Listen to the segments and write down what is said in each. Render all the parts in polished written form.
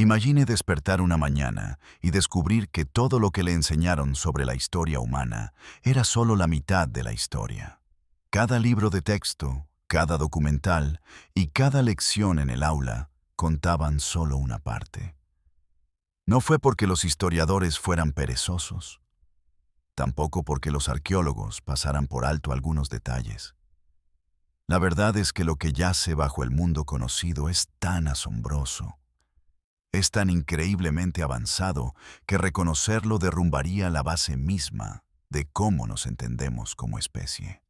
Imagine despertar una mañana y descubrir que todo lo que le enseñaron sobre la historia humana era solo la mitad de la historia. Cada libro de texto, cada documental y cada lección en el aula contaban solo una parte. No fue porque los historiadores fueran perezosos, tampoco porque los arqueólogos pasaran por alto algunos detalles. La verdad es que lo que yace bajo el mundo conocido es tan asombroso, es tan increíblemente avanzado que reconocerlo derrumbaría la base misma de cómo nos entendemos como especie.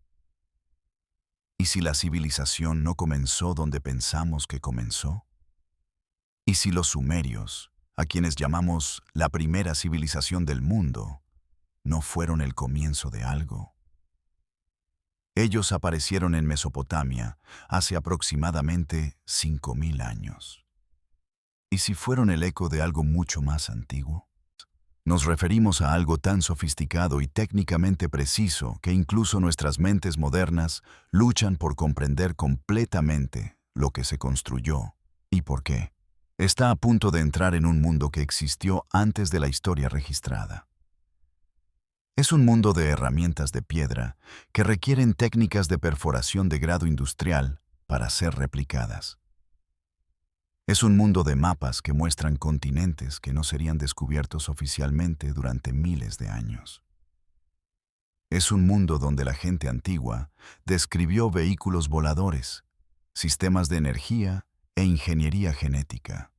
¿Y si la civilización no comenzó donde pensamos que comenzó? ¿Y si los sumerios, a quienes llamamos la primera civilización del mundo, no fueron el comienzo de algo? Ellos aparecieron en Mesopotamia hace aproximadamente 5.000 años. ¿Y si fueron el eco de algo mucho más antiguo? Nos referimos a algo tan sofisticado y técnicamente preciso que incluso nuestras mentes modernas luchan por comprender completamente lo que se construyó y por qué. Está a punto de entrar en un mundo que existió antes de la historia registrada. Es un mundo de herramientas de piedra que requieren técnicas de perforación de grado industrial para ser replicadas. Es un mundo de mapas que muestran continentes que no serían descubiertos oficialmente durante miles de años. Es un mundo donde la gente antigua describió vehículos voladores, sistemas de energía e ingeniería genética.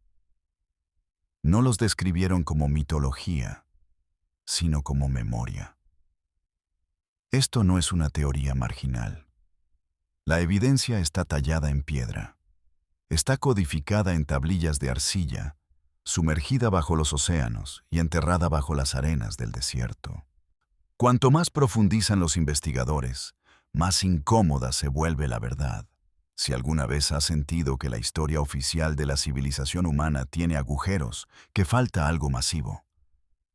No los describieron como mitología, sino como memoria. Esto no es una teoría marginal. La evidencia está tallada en piedra. Está codificada en tablillas de arcilla, sumergida bajo los océanos y enterrada bajo las arenas del desierto. Cuanto más profundizan los investigadores, más incómoda se vuelve la verdad. Si alguna vez has sentido que la historia oficial de la civilización humana tiene agujeros, que falta algo masivo,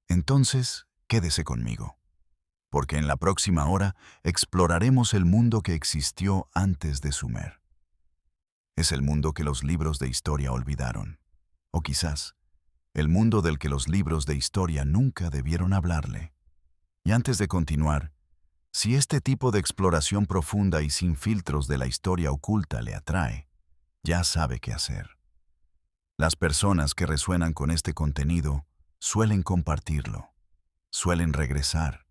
entonces quédese conmigo, porque en la próxima hora exploraremos el mundo que existió antes de Sumer. Es el mundo que los libros de historia olvidaron. O quizás, el mundo del que los libros de historia nunca debieron hablarle. Y antes de continuar, si este tipo de exploración profunda y sin filtros de la historia oculta le atrae, ya sabe qué hacer. Las personas que resuenan con este contenido suelen compartirlo, suelen regresar.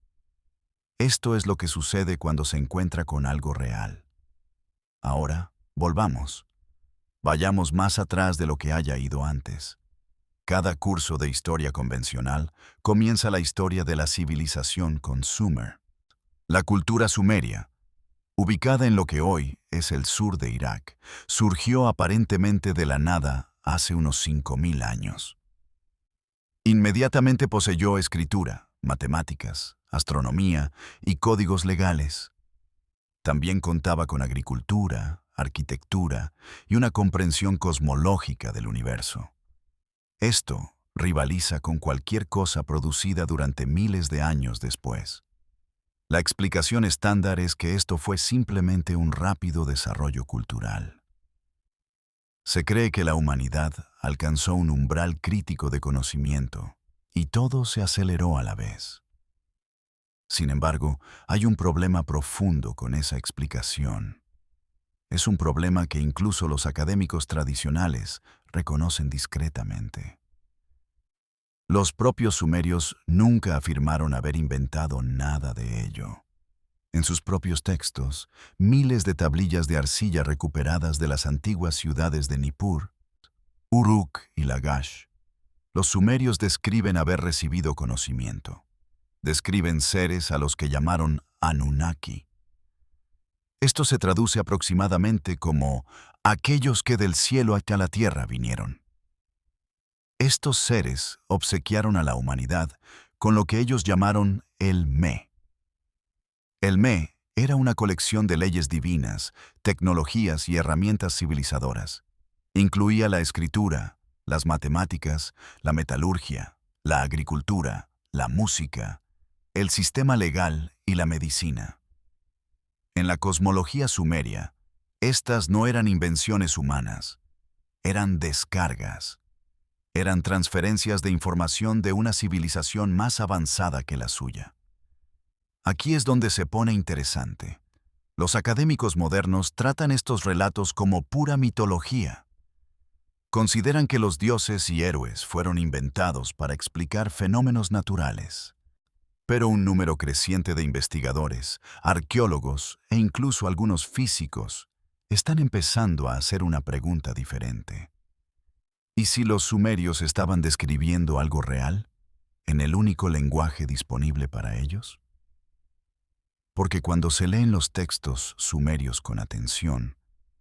Esto es lo que sucede cuando se encuentra con algo real. Ahora, volvamos. Vayamos más atrás de lo que haya ido antes. Cada curso de historia convencional comienza la historia de la civilización con Sumer. La cultura sumeria, ubicada en lo que hoy es el sur de Irak, surgió aparentemente de la nada hace unos 5.000 años. Inmediatamente poseyó escritura, matemáticas, astronomía y códigos legales. También contaba con agricultura, arquitectura y una comprensión cosmológica del universo. Esto rivaliza con cualquier cosa producida durante miles de años después. La explicación estándar es que esto fue simplemente un rápido desarrollo cultural. Se cree que la humanidad alcanzó un umbral crítico de conocimiento y todo se aceleró a la vez. Sin embargo, hay un problema profundo con esa explicación. Es un problema que incluso los académicos tradicionales reconocen discretamente. Los propios sumerios nunca afirmaron haber inventado nada de ello. En sus propios textos, miles de tablillas de arcilla recuperadas de las antiguas ciudades de Nippur, Uruk y Lagash, los sumerios describen haber recibido conocimiento. Describen seres a los que llamaron Anunnaki. Esto se traduce aproximadamente como aquellos que del cielo hacia la tierra vinieron. Estos seres obsequiaron a la humanidad con lo que ellos llamaron el Me. El Me era una colección de leyes divinas, tecnologías y herramientas civilizadoras. Incluía la escritura, las matemáticas, la metalurgia, la agricultura, la música, el sistema legal y la medicina. En la cosmología sumeria, estas no eran invenciones humanas, eran descargas. Eran transferencias de información de una civilización más avanzada que la suya. Aquí es donde se pone interesante. Los académicos modernos tratan estos relatos como pura mitología. Consideran que los dioses y héroes fueron inventados para explicar fenómenos naturales. Pero un número creciente de investigadores, arqueólogos e incluso algunos físicos están empezando a hacer una pregunta diferente. ¿Y si los sumerios estaban describiendo algo real, en el único lenguaje disponible para ellos? Porque cuando se leen los textos sumerios con atención,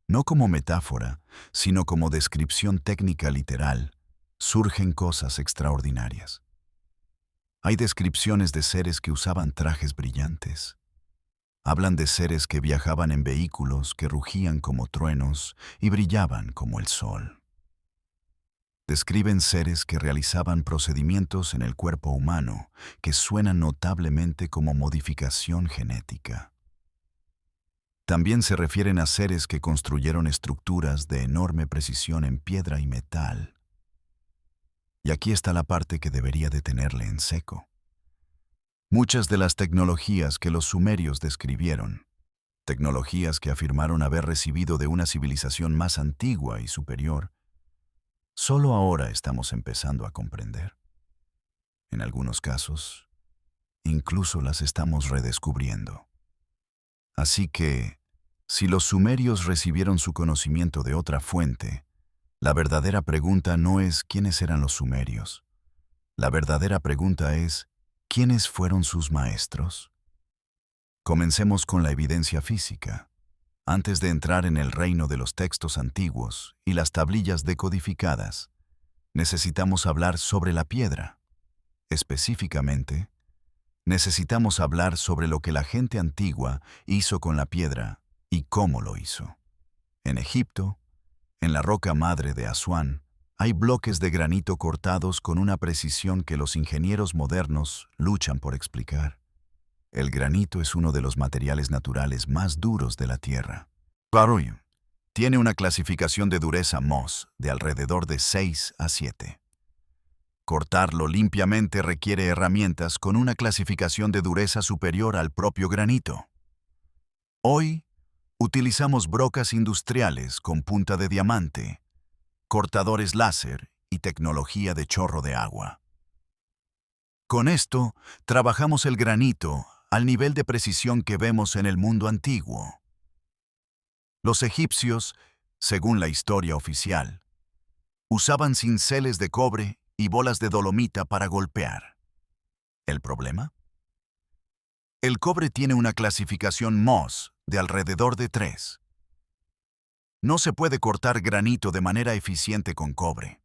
no como metáfora, sino como descripción técnica literal, surgen cosas extraordinarias. Hay descripciones de seres que usaban trajes brillantes. Hablan de seres que viajaban en vehículos que rugían como truenos y brillaban como el sol. Describen seres que realizaban procedimientos en el cuerpo humano que suenan notablemente como modificación genética. También se refieren a seres que construyeron estructuras de enorme precisión en piedra y metal. Y aquí está la parte que debería detenerle en seco. Muchas de las tecnologías que los sumerios describieron, tecnologías que afirmaron haber recibido de una civilización más antigua y superior, solo ahora estamos empezando a comprender. En algunos casos, incluso las estamos redescubriendo. Así que, si los sumerios recibieron su conocimiento de otra fuente, la verdadera pregunta no es quiénes eran los sumerios. La verdadera pregunta es, ¿quiénes fueron sus maestros? Comencemos con la evidencia física. Antes de entrar en el reino de los textos antiguos y las tablillas decodificadas, necesitamos hablar sobre la piedra. Específicamente, necesitamos hablar sobre lo que la gente antigua hizo con la piedra y cómo lo hizo. En Egipto, en la roca madre de Asuán, hay bloques de granito cortados con una precisión que los ingenieros modernos luchan por explicar. El granito es uno de los materiales naturales más duros de la Tierra. Baruy tiene una clasificación de dureza Mohs de alrededor de 6 a 7. Cortarlo limpiamente requiere herramientas con una clasificación de dureza superior al propio granito. Hoy, utilizamos brocas industriales con punta de diamante, cortadores láser y tecnología de chorro de agua. Con esto, trabajamos el granito al nivel de precisión que vemos en el mundo antiguo. Los egipcios, según la historia oficial, usaban cinceles de cobre y bolas de dolomita para golpear. ¿El problema? El cobre tiene una clasificación Mohs de alrededor de 3. No se puede cortar granito de manera eficiente con cobre.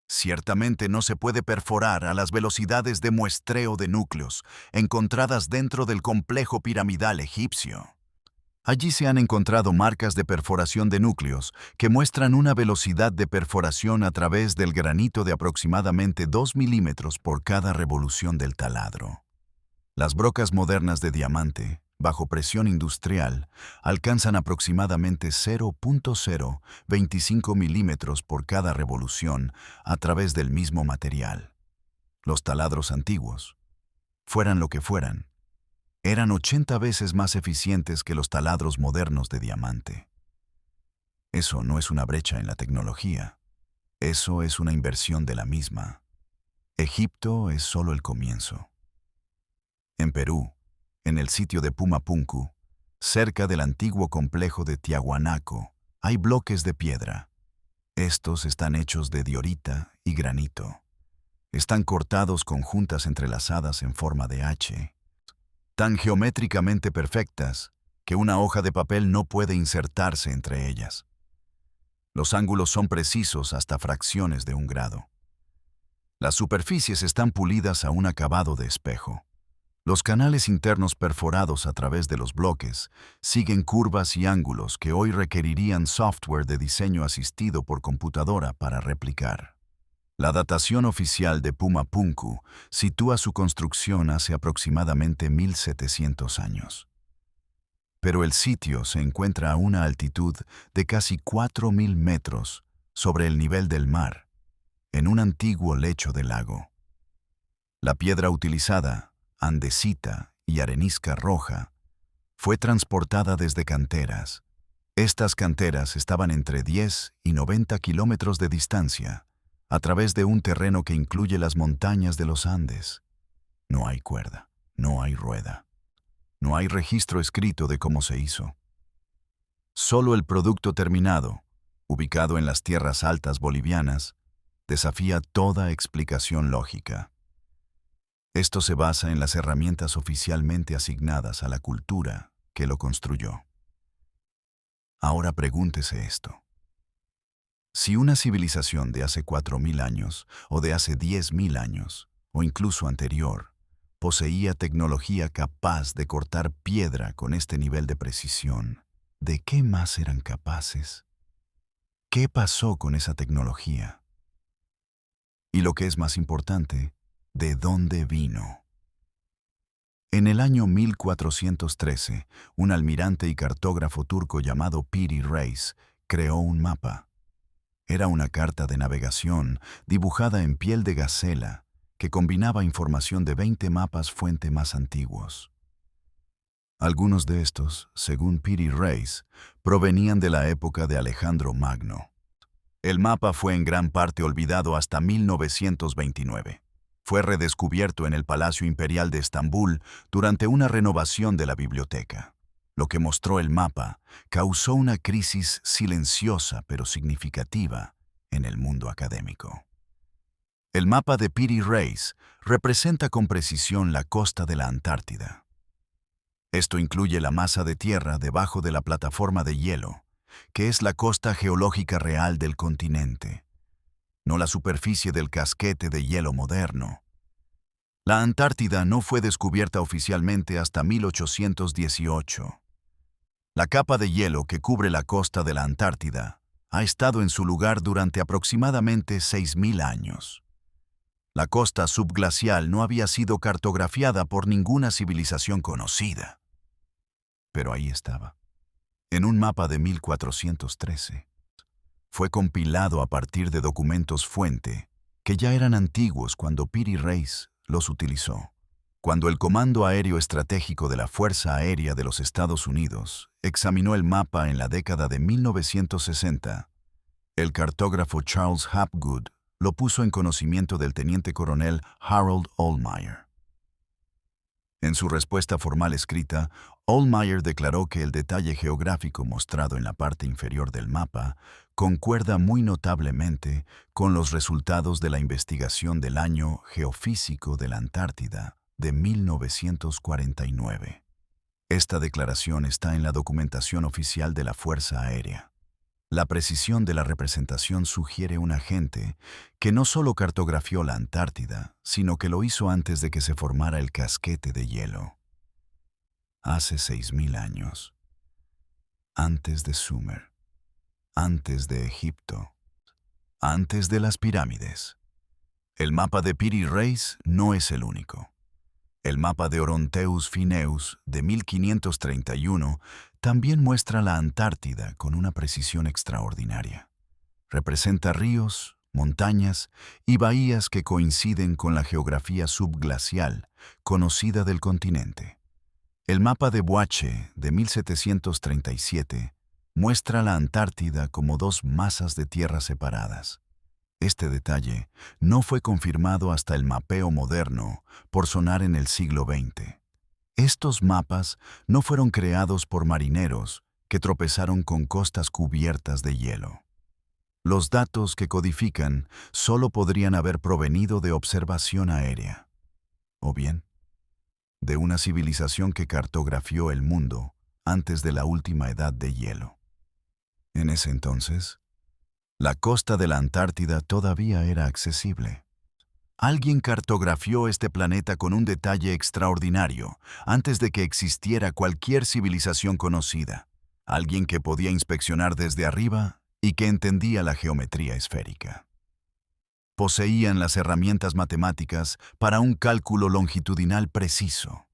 Ciertamente no se puede perforar a las velocidades de muestreo de núcleos encontradas dentro del complejo piramidal egipcio. Allí se han encontrado marcas de perforación de núcleos que muestran una velocidad de perforación a través del granito de aproximadamente 2 milímetros por cada revolución del taladro. Las brocas modernas de diamante, bajo presión industrial, alcanzan aproximadamente 0.025 milímetros por cada revolución a través del mismo material. Los taladros antiguos, fueran lo que fueran, eran 80 veces más eficientes que los taladros modernos de diamante. Eso no es una brecha en la tecnología, eso es una inversión de la misma. Egipto es solo el comienzo. En Perú, en el sitio de Pumapunku, cerca del antiguo complejo de Tiahuanaco, hay bloques de piedra. Estos están hechos de diorita y granito. Están cortados con juntas entrelazadas en forma de H, tan geométricamente perfectas que una hoja de papel no puede insertarse entre ellas. Los ángulos son precisos hasta fracciones de un grado. Las superficies están pulidas a un acabado de espejo. Los canales internos perforados a través de los bloques siguen curvas y ángulos que hoy requerirían software de diseño asistido por computadora para replicar. La datación oficial de Pumapunku sitúa su construcción hace aproximadamente 1700 años. Pero el sitio se encuentra a una altitud de casi 4.000 metros sobre el nivel del mar, en un antiguo lecho del lago. La piedra utilizada, andesita y arenisca roja, fue transportada desde canteras. Estas canteras estaban entre 10 y 90 kilómetros de distancia, a través de un terreno que incluye las montañas de los Andes. No hay cuerda, no hay rueda, no hay registro escrito de cómo se hizo. Solo el producto terminado, ubicado en las tierras altas bolivianas, desafía toda explicación lógica. Esto se basa en las herramientas oficialmente asignadas a la cultura que lo construyó. Ahora pregúntese esto. Si una civilización de hace 4.000 años, o de hace 10.000 años, o incluso anterior, poseía tecnología capaz de cortar piedra con este nivel de precisión, ¿de qué más eran capaces? ¿Qué pasó con esa tecnología? Y lo que es más importante, ¿de dónde vino? En el año 1413, un almirante y cartógrafo turco llamado Piri Reis creó un mapa. Era una carta de navegación dibujada en piel de gacela que combinaba información de 20 mapas fuente más antiguos. Algunos de estos, según Piri Reis, provenían de la época de Alejandro Magno. El mapa fue en gran parte olvidado hasta 1929. Fue redescubierto en el Palacio Imperial de Estambul durante una renovación de la biblioteca. Lo que mostró el mapa causó una crisis silenciosa pero significativa en el mundo académico. El mapa de Piri Reis representa con precisión la costa de la Antártida. Esto incluye la masa de tierra debajo de la plataforma de hielo, que es la costa geológica real del continente, no la superficie del casquete de hielo moderno. La Antártida no fue descubierta oficialmente hasta 1818. La capa de hielo que cubre la costa de la Antártida ha estado en su lugar durante aproximadamente 6.000 años. La costa subglacial no había sido cartografiada por ninguna civilización conocida. Pero ahí estaba, en un mapa de 1413. Fue compilado a partir de documentos fuente que ya eran antiguos cuando Piri Reis los utilizó. Cuando el Comando Aéreo Estratégico de la Fuerza Aérea de los Estados Unidos examinó el mapa en la década de 1960, el cartógrafo Charles Hapgood lo puso en conocimiento del teniente coronel Harold Ohlmeyer. En su respuesta formal escrita, Ohlmeyer declaró que el detalle geográfico mostrado en la parte inferior del mapa concuerda muy notablemente con los resultados de la investigación del Año Geofísico de la Antártida de 1949. Esta declaración está en la documentación oficial de la Fuerza Aérea. La precisión de la representación sugiere un agente que no solo cartografió la Antártida, sino que lo hizo antes de que se formara el casquete de hielo. Hace 6.000 años. Antes de Sumer. Antes de Egipto. Antes de las pirámides. El mapa de Piri Reis no es el único. El mapa de Oronteus Phineus de 1531 también muestra la Antártida con una precisión extraordinaria. Representa ríos, montañas y bahías que coinciden con la geografía subglacial conocida del continente. El mapa de Boache de 1737 muestra la Antártida como dos masas de tierra separadas. Este detalle no fue confirmado hasta el mapeo moderno por sonar en el siglo XX. Estos mapas no fueron creados por marineros que tropezaron con costas cubiertas de hielo. Los datos que codifican solo podrían haber provenido de observación aérea, o bien, de una civilización que cartografió el mundo antes de la última edad de hielo. En ese entonces, la costa de la Antártida todavía era accesible. Alguien cartografió este planeta con un detalle extraordinario antes de que existiera cualquier civilización conocida. Alguien que podía inspeccionar desde arriba y que entendía la geometría esférica. Poseían las herramientas matemáticas para un cálculo longitudinal preciso.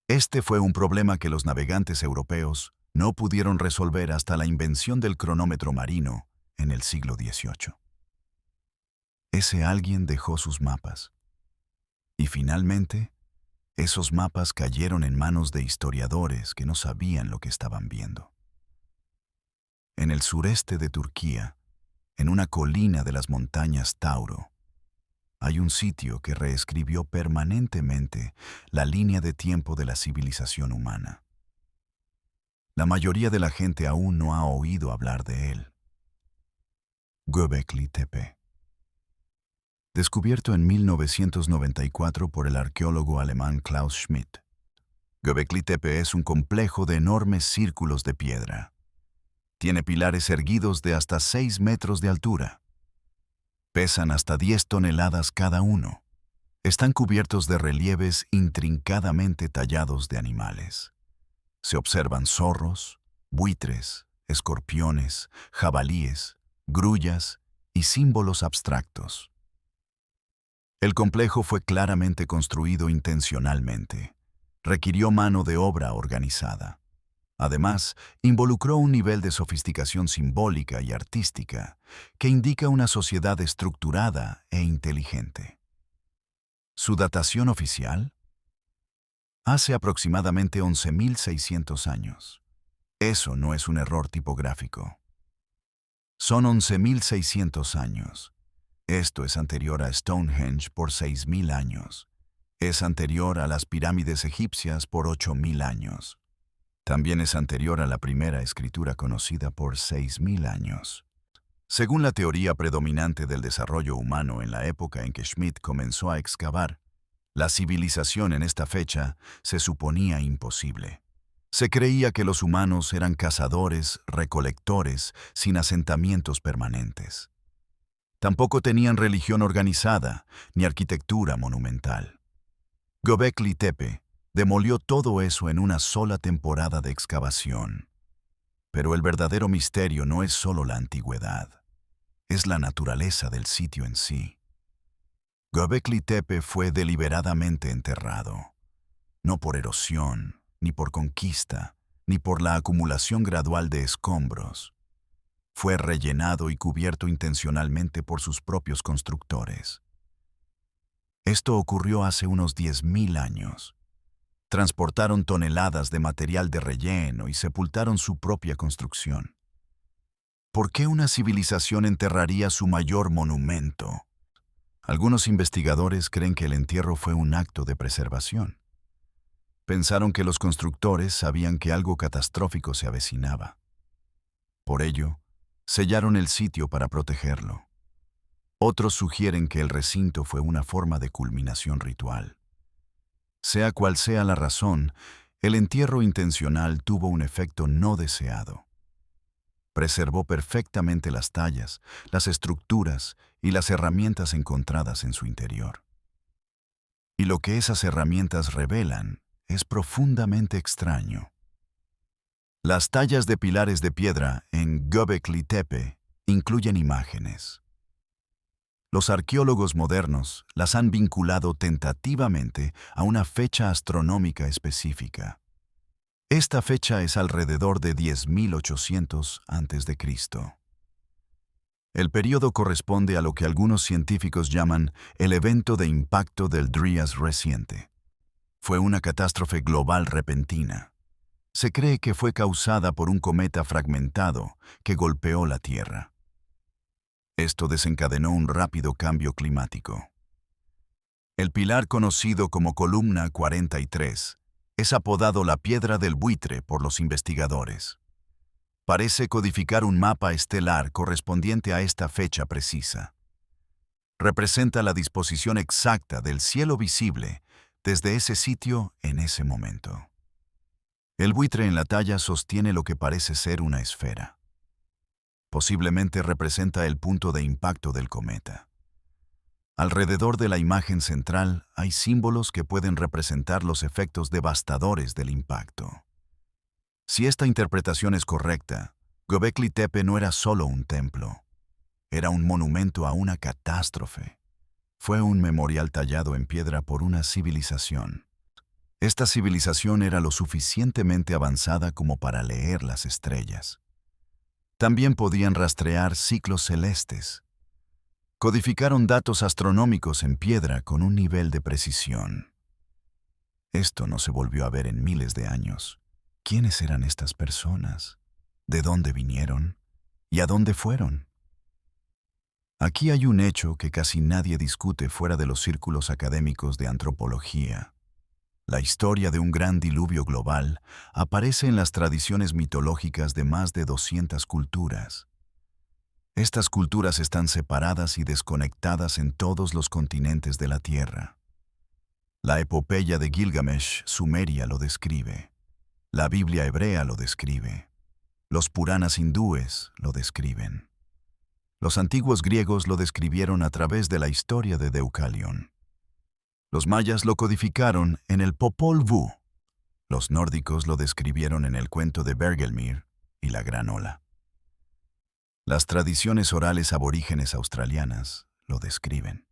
Este fue un problema que los navegantes europeos no pudieron resolver hasta la invención del cronómetro marino en el siglo XVIII. Ese alguien dejó sus mapas. Y finalmente, esos mapas cayeron en manos de historiadores que no sabían lo que estaban viendo. En el sureste de Turquía, en una colina de las montañas Tauro, hay un sitio que reescribió permanentemente la línea de tiempo de la civilización humana. La mayoría de la gente aún no ha oído hablar de él. Göbekli Tepe. Descubierto en 1994 por el arqueólogo alemán Klaus Schmidt. Göbekli Tepe es un complejo de enormes círculos de piedra. Tiene pilares erguidos de hasta 6 metros de altura. Pesan hasta 10 toneladas cada uno. Están cubiertos de relieves intrincadamente tallados de animales. Se observan zorros, buitres, escorpiones, jabalíes, grullas y símbolos abstractos. El complejo fue claramente construido intencionalmente. Requirió mano de obra organizada. Además, involucró un nivel de sofisticación simbólica y artística que indica una sociedad estructurada e inteligente. ¿Su datación oficial? Hace aproximadamente 11.600 años. Eso no es un error tipográfico. Son 11.600 años. Esto es anterior a Stonehenge por 6.000 años. Es anterior a las pirámides egipcias por 8.000 años. También es anterior a la primera escritura conocida por 6.000 años. Según la teoría predominante del desarrollo humano en la época en que Schmidt comenzó a excavar, la civilización en esta fecha se suponía imposible. Se creía que los humanos eran cazadores, recolectores, sin asentamientos permanentes. Tampoco tenían religión organizada, ni arquitectura monumental. Göbekli Tepe demolió todo eso en una sola temporada de excavación. Pero el verdadero misterio no es solo la antigüedad, es la naturaleza del sitio en sí. Göbekli Tepe fue deliberadamente enterrado, no por erosión, ni por conquista, ni por la acumulación gradual de escombros. Fue rellenado y cubierto intencionalmente por sus propios constructores. Esto ocurrió hace unos 10.000 años. Transportaron toneladas de material de relleno y sepultaron su propia construcción. ¿Por qué una civilización enterraría su mayor monumento? Algunos investigadores creen que el entierro fue un acto de preservación. Pensaron que los constructores sabían que algo catastrófico se avecinaba. Por ello, sellaron el sitio para protegerlo. Otros sugieren que el recinto fue una forma de culminación ritual. Sea cual sea la razón, el entierro intencional tuvo un efecto no deseado. Preservó perfectamente las tallas, las estructuras y las herramientas encontradas en su interior. Y lo que esas herramientas revelan es profundamente extraño. Las tallas de pilares de piedra en Göbekli Tepe incluyen imágenes. Los arqueólogos modernos las han vinculado tentativamente a una fecha astronómica específica. Esta fecha es alrededor de 10.800 a.C. El período corresponde a lo que algunos científicos llaman el evento de impacto del Dryas reciente. Fue una catástrofe global repentina. Se cree que fue causada por un cometa fragmentado que golpeó la Tierra. Esto desencadenó un rápido cambio climático. El pilar conocido como Columna 43 es apodado la Piedra del Buitre por los investigadores. Parece codificar un mapa estelar correspondiente a esta fecha precisa. Representa la disposición exacta del cielo visible desde ese sitio en ese momento. El buitre en la talla sostiene lo que parece ser una esfera. Posiblemente representa el punto de impacto del cometa. Alrededor de la imagen central hay símbolos que pueden representar los efectos devastadores del impacto. Si esta interpretación es correcta, Göbekli Tepe no era solo un templo. Era un monumento a una catástrofe. Fue un memorial tallado en piedra por una civilización. Esta civilización era lo suficientemente avanzada como para leer las estrellas. También podían rastrear ciclos celestes. Codificaron datos astronómicos en piedra con un nivel de precisión. Esto no se volvió a ver en miles de años. ¿Quiénes eran estas personas? ¿De dónde vinieron? ¿Y a dónde fueron? Aquí hay un hecho que casi nadie discute fuera de los círculos académicos de antropología. La historia de un gran diluvio global aparece en las tradiciones mitológicas de más de 200 culturas. Estas culturas están separadas y desconectadas en todos los continentes de la Tierra. La epopeya de Gilgamesh, sumeria, lo describe. La Biblia hebrea lo describe. Los Puranas hindúes lo describen. Los antiguos griegos lo describieron a través de la historia de Deucalión. Los mayas lo codificaron en el Popol Vuh. Los nórdicos lo describieron en el cuento de Bergelmir y la Gran Ola. Las tradiciones orales aborígenes australianas lo describen.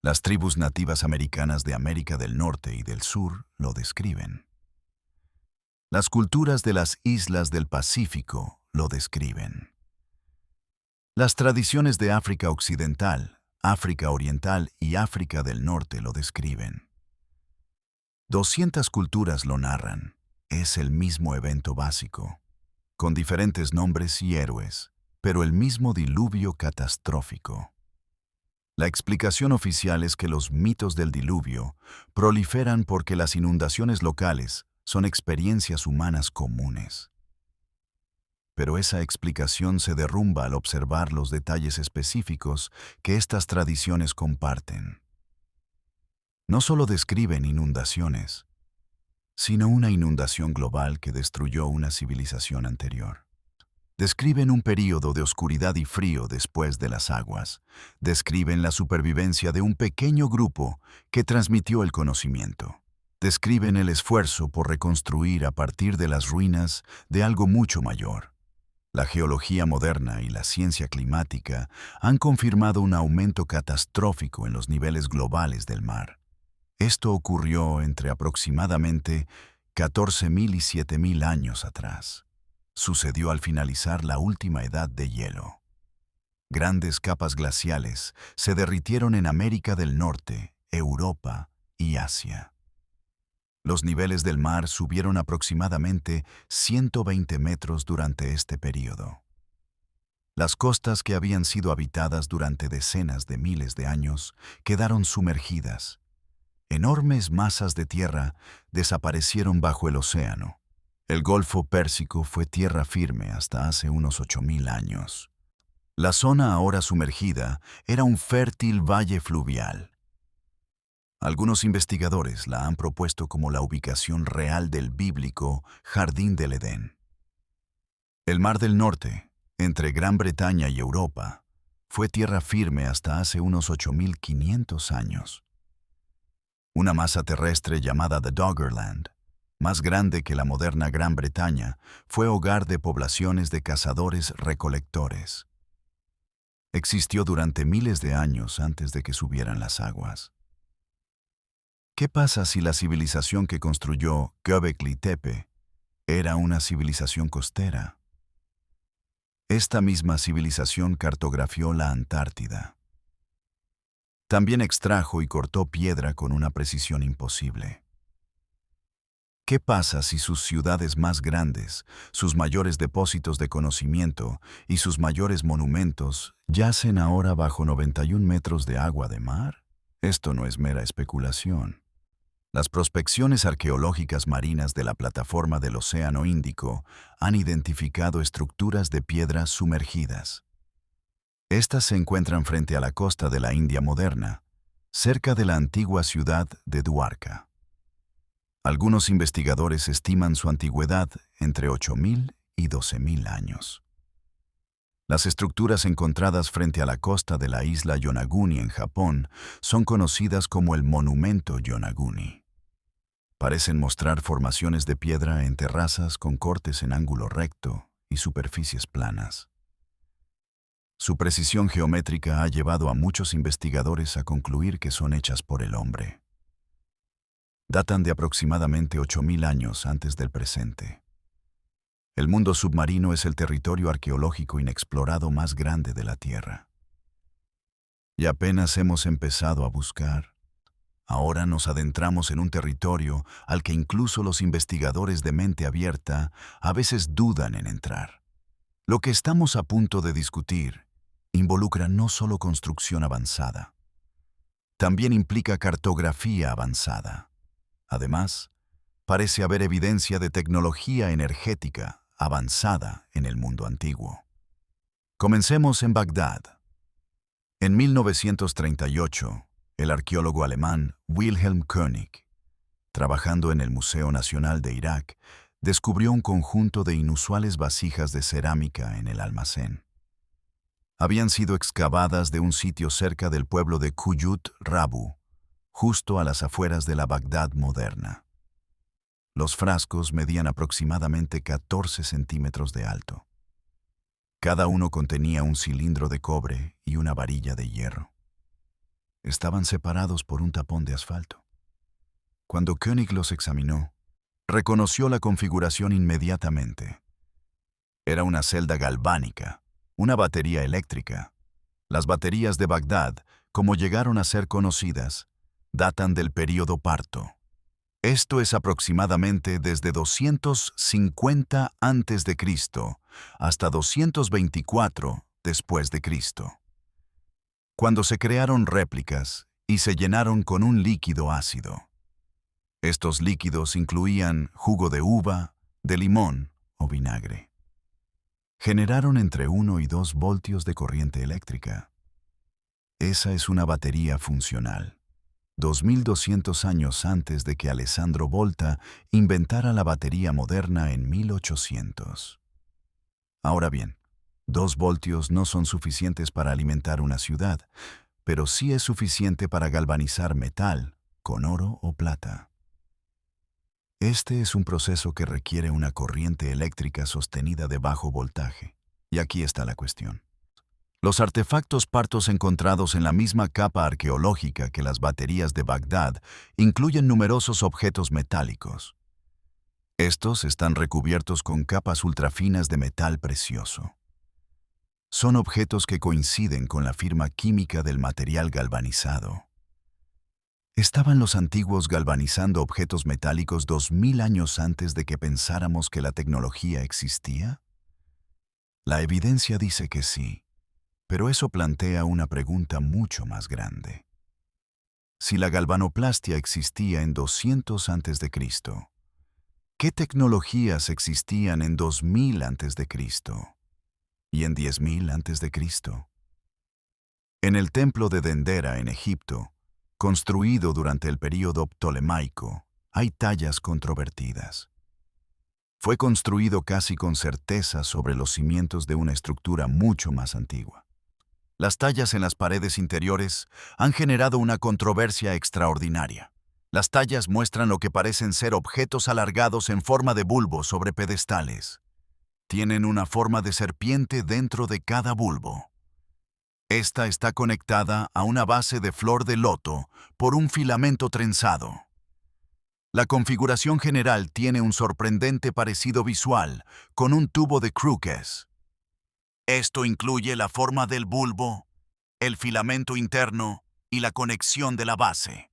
Las tribus nativas americanas de América del Norte y del Sur lo describen. Las culturas de las islas del Pacífico lo describen. Las tradiciones de África Occidental, África Oriental y África del Norte lo describen. 200 culturas lo narran. Es el mismo evento básico, con diferentes nombres y héroes, pero el mismo diluvio catastrófico. La explicación oficial es que los mitos del diluvio proliferan porque las inundaciones locales son experiencias humanas comunes. Pero esa explicación se derrumba al observar los detalles específicos que estas tradiciones comparten. No solo describen inundaciones, sino una inundación global que destruyó una civilización anterior. Describen un período de oscuridad y frío después de las aguas. Describen la supervivencia de un pequeño grupo que transmitió el conocimiento. Describen el esfuerzo por reconstruir a partir de las ruinas de algo mucho mayor. La geología moderna y la ciencia climática han confirmado un aumento catastrófico en los niveles globales del mar. Esto ocurrió entre aproximadamente 14.000 y 7.000 años atrás. Sucedió al finalizar la última edad de hielo. Grandes capas glaciales se derritieron en América del Norte, Europa y Asia. Los niveles del mar subieron aproximadamente 120 metros durante este período. Las costas que habían sido habitadas durante decenas de miles de años quedaron sumergidas. Enormes masas de tierra desaparecieron bajo el océano. El Golfo Pérsico fue tierra firme hasta hace unos 8.000 años. La zona ahora sumergida era un fértil valle fluvial. Algunos investigadores la han propuesto como la ubicación real del bíblico Jardín del Edén. El Mar del Norte, entre Gran Bretaña y Europa, fue tierra firme hasta hace unos 8.500 años. Una masa terrestre llamada The Doggerland, más grande que la moderna Gran Bretaña, fue hogar de poblaciones de cazadores-recolectores. Existió durante miles de años antes de que subieran las aguas. ¿Qué pasa si la civilización que construyó Göbekli Tepe era una civilización costera? Esta misma civilización cartografió la Antártida. También extrajo y cortó piedra con una precisión imposible. ¿Qué pasa si sus ciudades más grandes, sus mayores depósitos de conocimiento y sus mayores monumentos yacen ahora bajo 91 metros de agua de mar? Esto no es mera especulación. Las prospecciones arqueológicas marinas de la plataforma del Océano Índico han identificado estructuras de piedra sumergidas. Estas se encuentran frente a la costa de la India moderna, cerca de la antigua ciudad de Dwarka. Algunos investigadores estiman su antigüedad entre 8.000 y 12.000 años. Las estructuras encontradas frente a la costa de la isla Yonaguni en Japón son conocidas como el Monumento Yonaguni. Parecen mostrar formaciones de piedra en terrazas con cortes en ángulo recto y superficies planas. Su precisión geométrica ha llevado a muchos investigadores a concluir que son hechas por el hombre. Datan de aproximadamente 8.000 años antes del presente. El mundo submarino es el territorio arqueológico inexplorado más grande de la Tierra. Y apenas hemos empezado a buscar. Ahora nos adentramos en un territorio al que incluso los investigadores de mente abierta a veces dudan en entrar. Lo que estamos a punto de discutir involucra no solo construcción avanzada, también implica cartografía avanzada. Además, parece haber evidencia de tecnología energética avanzada en el mundo antiguo. Comencemos en Bagdad. En 1938, el arqueólogo alemán Wilhelm König, trabajando en el Museo Nacional de Irak, descubrió un conjunto de inusuales vasijas de cerámica en el almacén. Habían sido excavadas de un sitio cerca del pueblo de Kuyut Rabu, justo a las afueras de la Bagdad moderna. Los frascos medían aproximadamente 14 centímetros de alto. Cada uno contenía un cilindro de cobre y una varilla de hierro. Estaban separados por un tapón de asfalto. Cuando König los examinó, reconoció la configuración inmediatamente. Era una celda galvánica, una batería eléctrica. Las baterías de Bagdad, como llegaron a ser conocidas, datan del período Parto. Esto es aproximadamente desde 250 a.C. hasta 224 después de Cristo, cuando se crearon réplicas y se llenaron con un líquido ácido. Estos líquidos incluían jugo de uva, de limón o vinagre. Generaron entre 1 y 2 voltios de corriente eléctrica. Esa es una batería funcional. 2200 años antes de que Alessandro Volta inventara la batería moderna en 1800. Ahora bien, 2 voltios no son suficientes para alimentar una ciudad, pero sí es suficiente para galvanizar metal con oro o plata. Este es un proceso que requiere una corriente eléctrica sostenida de bajo voltaje. Y aquí está la cuestión. Los artefactos partos encontrados en la misma capa arqueológica que las baterías de Bagdad incluyen numerosos objetos metálicos. Estos están recubiertos con capas ultrafinas de metal precioso. Son objetos que coinciden con la firma química del material galvanizado. ¿Estaban los antiguos galvanizando objetos metálicos 2000 años antes de que pensáramos que la tecnología existía? La evidencia dice que sí. Pero eso plantea una pregunta mucho más grande. Si la galvanoplastia existía en 200 a.C., ¿qué tecnologías existían en 2000 a.C. y en 10.000 a.C.? En el templo de Dendera en Egipto, construido durante el período ptolemaico, hay tallas controvertidas. Fue construido casi con certeza sobre los cimientos de una estructura mucho más antigua. Las tallas en las paredes interiores han generado una controversia extraordinaria. Las tallas muestran lo que parecen ser objetos alargados en forma de bulbo sobre pedestales. Tienen una forma de serpiente dentro de cada bulbo. Esta está conectada a una base de flor de loto por un filamento trenzado. La configuración general tiene un sorprendente parecido visual con un tubo de Crookes. Esto incluye la forma del bulbo, el filamento interno y la conexión de la base.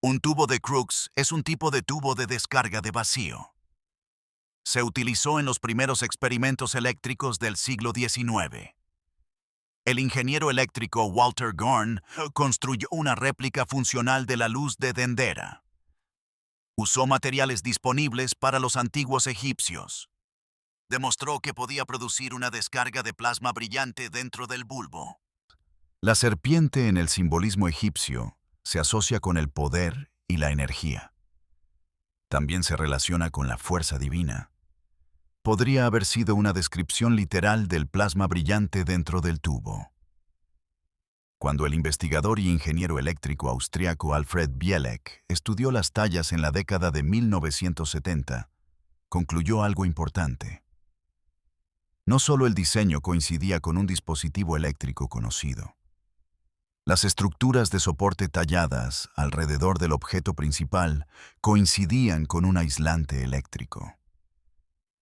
Un tubo de Crookes es un tipo de tubo de descarga de vacío. Se utilizó en los primeros experimentos eléctricos del siglo XIX. El ingeniero eléctrico Walter Gorn construyó una réplica funcional de la luz de Dendera. Usó materiales disponibles para los antiguos egipcios. Demostró que podía producir una descarga de plasma brillante dentro del bulbo. La serpiente en el simbolismo egipcio se asocia con el poder y la energía. También se relaciona con la fuerza divina. Podría haber sido una descripción literal del plasma brillante dentro del tubo. Cuando el investigador y ingeniero eléctrico austriaco Alfred Bielek estudió las tallas en la década de 1970, concluyó algo importante. No solo el diseño coincidía con un dispositivo eléctrico conocido. Las estructuras de soporte talladas alrededor del objeto principal coincidían con un aislante eléctrico.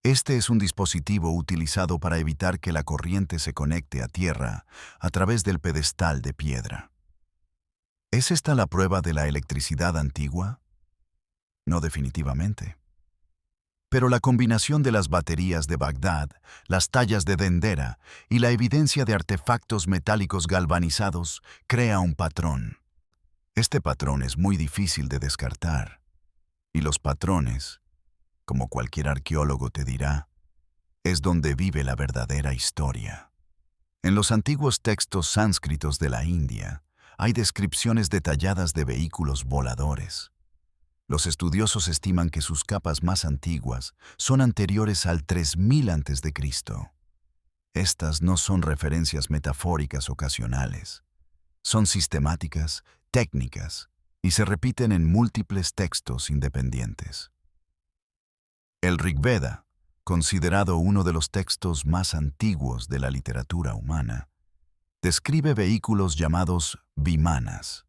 Este es un dispositivo utilizado para evitar que la corriente se conecte a tierra a través del pedestal de piedra. ¿Es esta la prueba de la electricidad antigua? No, definitivamente. Pero la combinación de las baterías de Bagdad, las tallas de Dendera y la evidencia de artefactos metálicos galvanizados crea un patrón. Este patrón es muy difícil de descartar. Y los patrones, como cualquier arqueólogo te dirá, es donde vive la verdadera historia. En los antiguos textos sánscritos de la India, hay descripciones detalladas de vehículos voladores. Los estudiosos estiman que sus capas más antiguas son anteriores al 3000 a.C. Estas no son referencias metafóricas ocasionales. Son sistemáticas, técnicas, y se repiten en múltiples textos independientes. El Rigveda, considerado uno de los textos más antiguos de la literatura humana, describe vehículos llamados vimanas.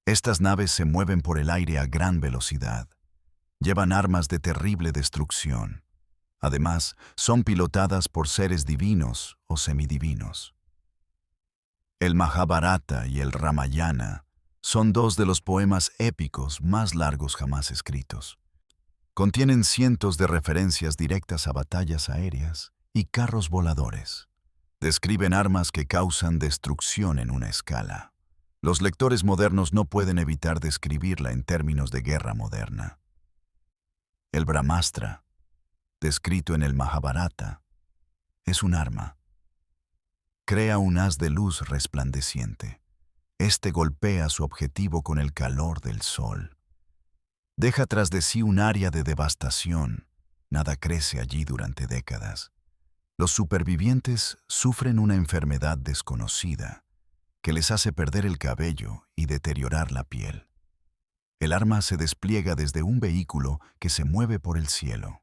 Estas naves se mueven por el aire a gran velocidad. Llevan armas de terrible destrucción. Además, son pilotadas por seres divinos o semidivinos. El Mahabharata y el Ramayana son dos de los poemas épicos más largos jamás escritos. Contienen cientos de referencias directas a batallas aéreas y carros voladores. Describen armas que causan destrucción en una escala. Los lectores modernos no pueden evitar describirla en términos de guerra moderna. El Brahmastra, descrito en el Mahabharata, es un arma. Crea un haz de luz resplandeciente. Este golpea su objetivo con el calor del sol. Deja tras de sí un área de devastación. Nada crece allí durante décadas. Los supervivientes sufren una enfermedad desconocida que les hace perder el cabello y deteriorar la piel. El arma se despliega desde un vehículo que se mueve por el cielo.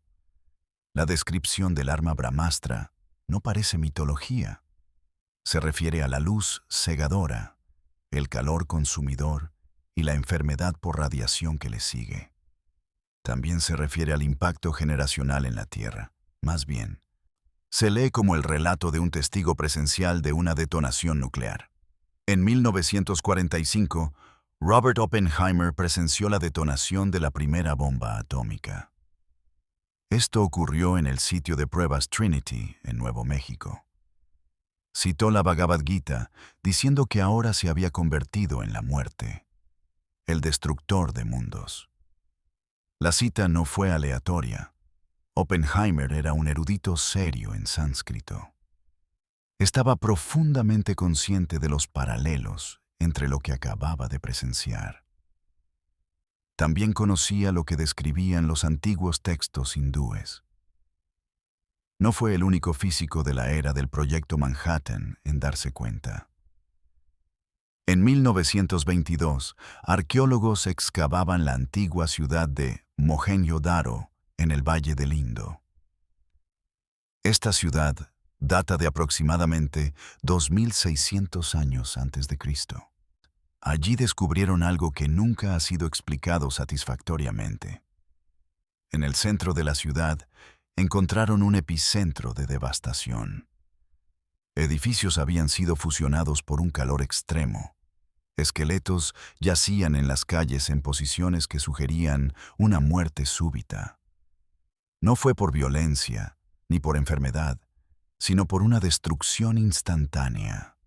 La descripción del arma Brahmastra no parece mitología. Se refiere a la luz cegadora, el calor consumidor y la enfermedad por radiación que le sigue. También se refiere al impacto generacional en la Tierra. Más bien, se lee como el relato de un testigo presencial de una detonación nuclear. En 1945, Robert Oppenheimer presenció la detonación de la primera bomba atómica. Esto ocurrió en el sitio de pruebas Trinity, en Nuevo México. Citó la Bhagavad Gita, diciendo que ahora se había convertido en la muerte, el destructor de mundos. La cita no fue aleatoria. Oppenheimer era un erudito serio en sánscrito. Estaba profundamente consciente de los paralelos entre lo que acababa de presenciar. También conocía lo que describían los antiguos textos hindúes. No fue el único físico de la era del Proyecto Manhattan en darse cuenta. En 1922, arqueólogos excavaban la antigua ciudad de Mohenjo-Daro en el Valle del Indo. Esta ciudad data de aproximadamente 2600 años antes de Cristo. Allí descubrieron algo que nunca ha sido explicado satisfactoriamente. En el centro de la ciudad encontraron un epicentro de devastación. Edificios habían sido fusionados por un calor extremo. Esqueletos yacían en las calles en posiciones que sugerían una muerte súbita. No fue por violencia ni por enfermedad, sino por una destrucción instantánea.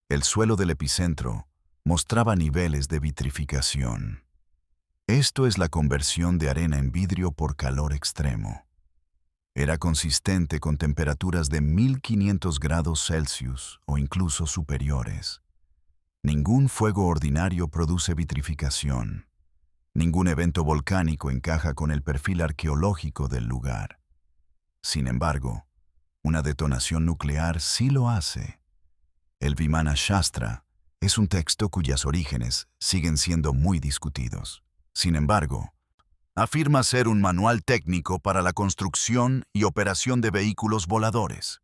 El suelo del epicentro mostraba niveles de vitrificación. Esto es la conversión de arena en vidrio por calor extremo. Era consistente con temperaturas de 1500 grados Celsius o incluso superiores. Ningún fuego ordinario produce vitrificación. Ningún evento volcánico encaja con el perfil arqueológico del lugar. Sin embargo, una detonación nuclear sí lo hace. El Vimana Shastra es un texto cuyos orígenes siguen siendo muy discutidos. Sin embargo, afirma ser un manual técnico para la construcción y operación de vehículos voladores.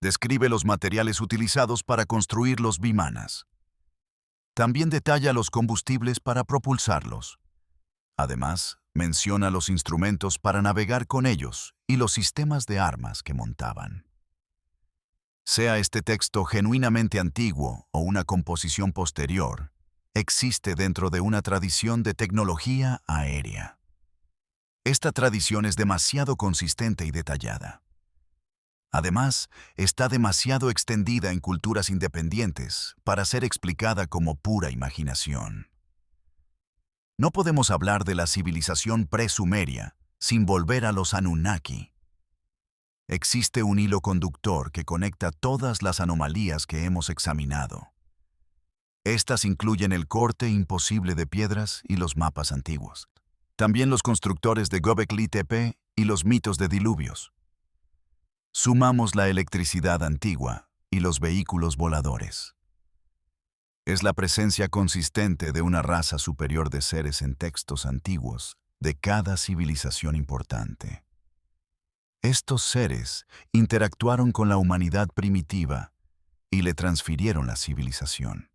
Describe los materiales utilizados para construir los vimanas. También detalla los combustibles para propulsarlos. Además, Menciona los instrumentos para navegar con ellos y los sistemas de armas que montaban. Sea este texto genuinamente antiguo o una composición posterior, existe dentro de una tradición de tecnología aérea. Esta tradición es demasiado consistente y detallada. Además, está demasiado extendida en culturas independientes para ser explicada como pura imaginación. No podemos hablar de la civilización pre-sumeria sin volver a los Anunnaki. Existe un hilo conductor que conecta todas las anomalías que hemos examinado. Estas incluyen el corte imposible de piedras y los mapas antiguos. También los constructores de Göbekli Tepe y los mitos de diluvios. Sumamos la electricidad antigua y los vehículos voladores. Es la presencia consistente de una raza superior de seres en textos antiguos de cada civilización importante. Estos seres interactuaron con la humanidad primitiva y le transfirieron la civilización.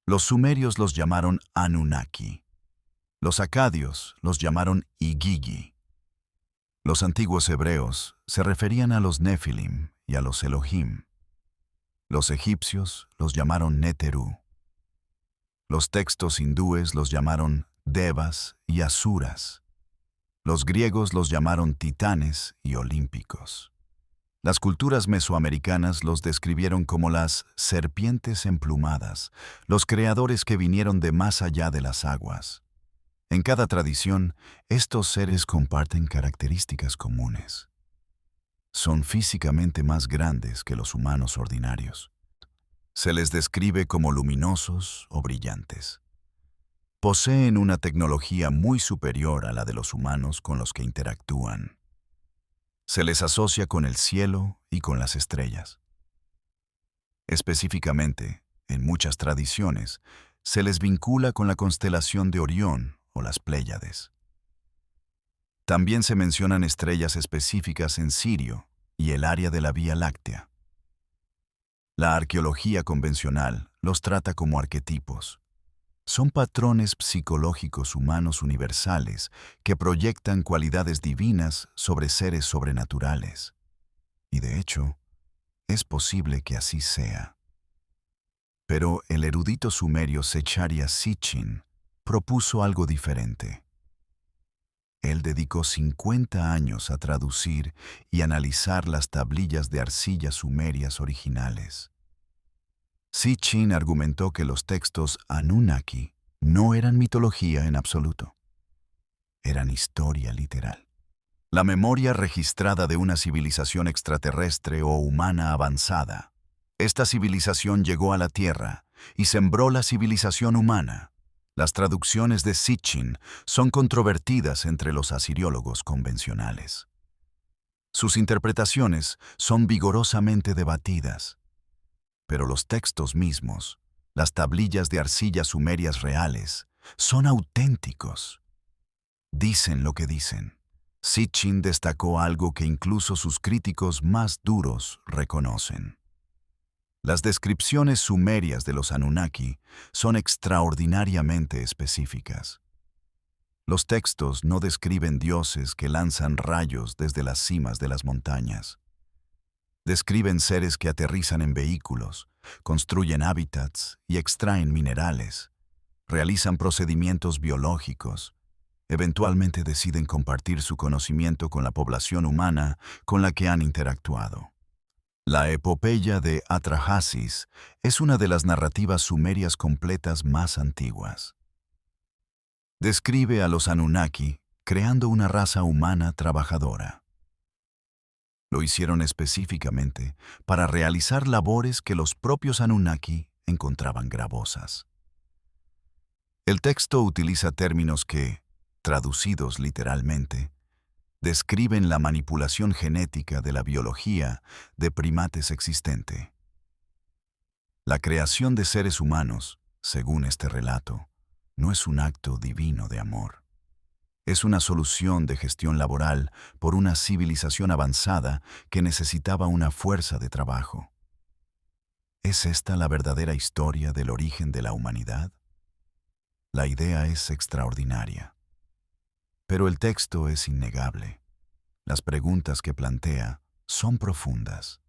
Los sumerios los llamaron Anunnaki. Los acadios los llamaron Igigi. Los antiguos hebreos se referían a los Nefilim y a los Elohim. Los egipcios los llamaron Neteru. Los textos hindúes los llamaron Devas y Asuras. Los griegos los llamaron titanes y olímpicos. Las culturas mesoamericanas los describieron como las serpientes emplumadas, los creadores que vinieron de más allá de las aguas. En cada tradición, estos seres comparten características comunes. Son físicamente más grandes que los humanos ordinarios. Se les describe como luminosos o brillantes. Poseen una tecnología muy superior a la de los humanos con los que interactúan. Se les asocia con el cielo y con las estrellas. Específicamente, en muchas tradiciones, se les vincula con la constelación de Orión o las Pléyades. También se mencionan estrellas específicas en Sirio y el área de la Vía Láctea. La arqueología convencional los trata como arquetipos. Son patrones psicológicos humanos universales que proyectan cualidades divinas sobre seres sobrenaturales. Y de hecho, es posible que así sea. Pero el erudito sumerio Secharia Sitchin propuso algo diferente. Él dedicó 50 años a traducir y analizar las tablillas de arcilla sumerias originales. Sitchin argumentó que los textos Anunnaki no eran mitología en absoluto. Eran historia literal. La memoria registrada de una civilización extraterrestre o humana avanzada. Esta civilización llegó a la Tierra y sembró la civilización humana. Las traducciones de Sitchin son controvertidas entre los asiriólogos convencionales. Sus interpretaciones son vigorosamente debatidas. Pero los textos mismos, las tablillas de arcilla sumerias reales, son auténticos. Dicen lo que dicen. Sitchin destacó algo que incluso sus críticos más duros reconocen. Las descripciones sumerias de los Anunnaki son extraordinariamente específicas. Los textos no describen dioses que lanzan rayos desde las cimas de las montañas. Describen seres que aterrizan en vehículos, construyen hábitats y extraen minerales, realizan procedimientos biológicos, eventualmente deciden compartir su conocimiento con la población humana con la que han interactuado. La epopeya de Atrahasis es una de las narrativas sumerias completas más antiguas. Describe a los Anunnaki creando una raza humana trabajadora. Lo hicieron específicamente para realizar labores que los propios Anunnaki encontraban gravosas. El texto utiliza términos que, traducidos literalmente, describen la manipulación genética de la biología de primates existente. La creación de seres humanos, según este relato, no es un acto divino de amor. Es una solución de gestión laboral por una civilización avanzada que necesitaba una fuerza de trabajo. ¿Es esta la verdadera historia del origen de la humanidad? La idea es extraordinaria. Pero el texto es innegable. Las preguntas que plantea son profundas.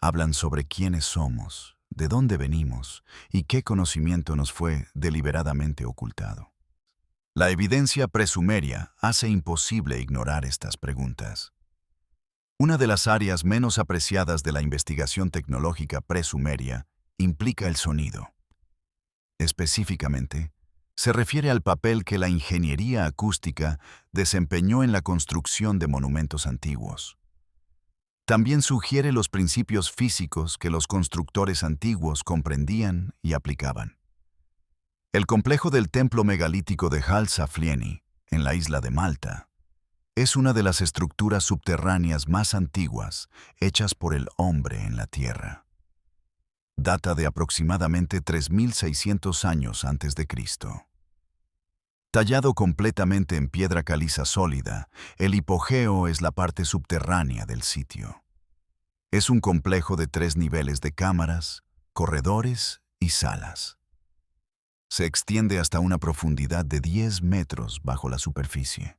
Hablan sobre quiénes somos, de dónde venimos y qué conocimiento nos fue deliberadamente ocultado. La evidencia presumeria hace imposible ignorar estas preguntas. Una de las áreas menos apreciadas de la investigación tecnológica presumeria implica el sonido. Específicamente, se refiere al papel que la ingeniería acústica desempeñó en la construcción de monumentos antiguos. También sugiere los principios físicos que los constructores antiguos comprendían y aplicaban. El complejo del templo megalítico de Hal Saflieni, en la isla de Malta, es una de las estructuras subterráneas más antiguas hechas por el hombre en la Tierra. Data de aproximadamente 3600 años antes de Cristo. Tallado completamente en piedra caliza sólida, el hipogeo es la parte subterránea del sitio. Es un complejo de 3 niveles de cámaras, corredores y salas. Se extiende hasta una profundidad de 10 metros bajo la superficie.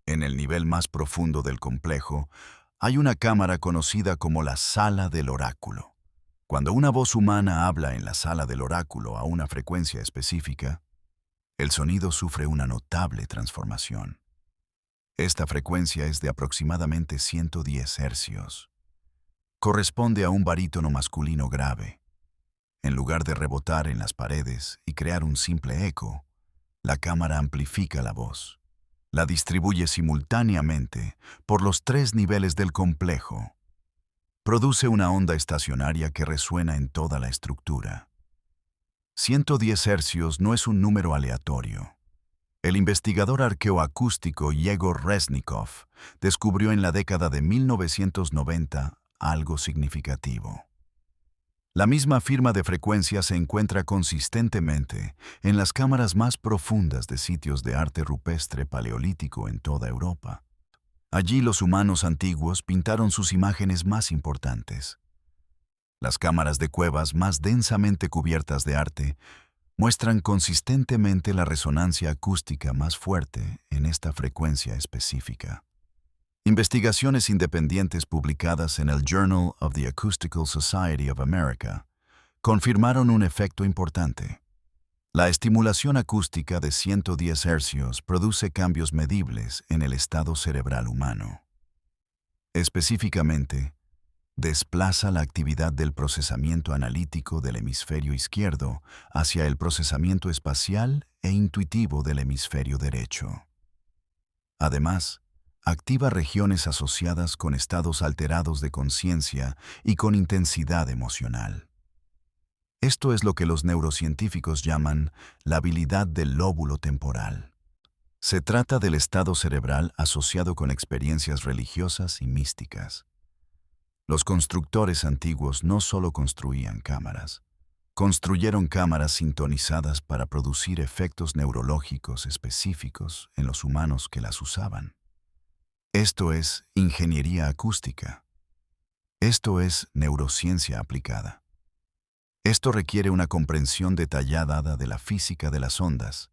En el nivel más profundo del complejo, hay una cámara conocida como la Sala del Oráculo. Cuando una voz humana habla en la Sala del Oráculo a una frecuencia específica, el sonido sufre una notable transformación. Esta frecuencia es de aproximadamente 110 hercios. Corresponde a un barítono masculino grave. En lugar de rebotar en las paredes y crear un simple eco, la cámara amplifica la voz. La distribuye simultáneamente por los 3 niveles del complejo. Produce una onda estacionaria que resuena en toda la estructura. 110 hercios no es un número aleatorio. El investigador arqueoacústico Yegor Reznikov descubrió en la década de 1990 algo significativo. La misma firma de frecuencia se encuentra consistentemente en las cámaras más profundas de sitios de arte rupestre paleolítico en toda Europa. Allí los humanos antiguos pintaron sus imágenes más importantes. Las cámaras de cuevas más densamente cubiertas de arte muestran consistentemente la resonancia acústica más fuerte en esta frecuencia específica. Investigaciones independientes publicadas en el Journal of the Acoustical Society of America confirmaron un efecto importante. La estimulación acústica de 110 hercios produce cambios medibles en el estado cerebral humano. Específicamente, desplaza la actividad del procesamiento analítico del hemisferio izquierdo hacia el procesamiento espacial e intuitivo del hemisferio derecho. Además, activa regiones asociadas con estados alterados de conciencia y con intensidad emocional. Esto es lo que los neurocientíficos llaman la habilidad del lóbulo temporal. Se trata del estado cerebral asociado con experiencias religiosas y místicas. Los constructores antiguos no solo construían cámaras, construyeron cámaras sintonizadas para producir efectos neurológicos específicos en los humanos que las usaban. Esto es ingeniería acústica. Esto es neurociencia aplicada. Esto requiere una comprensión detallada de la física de las ondas,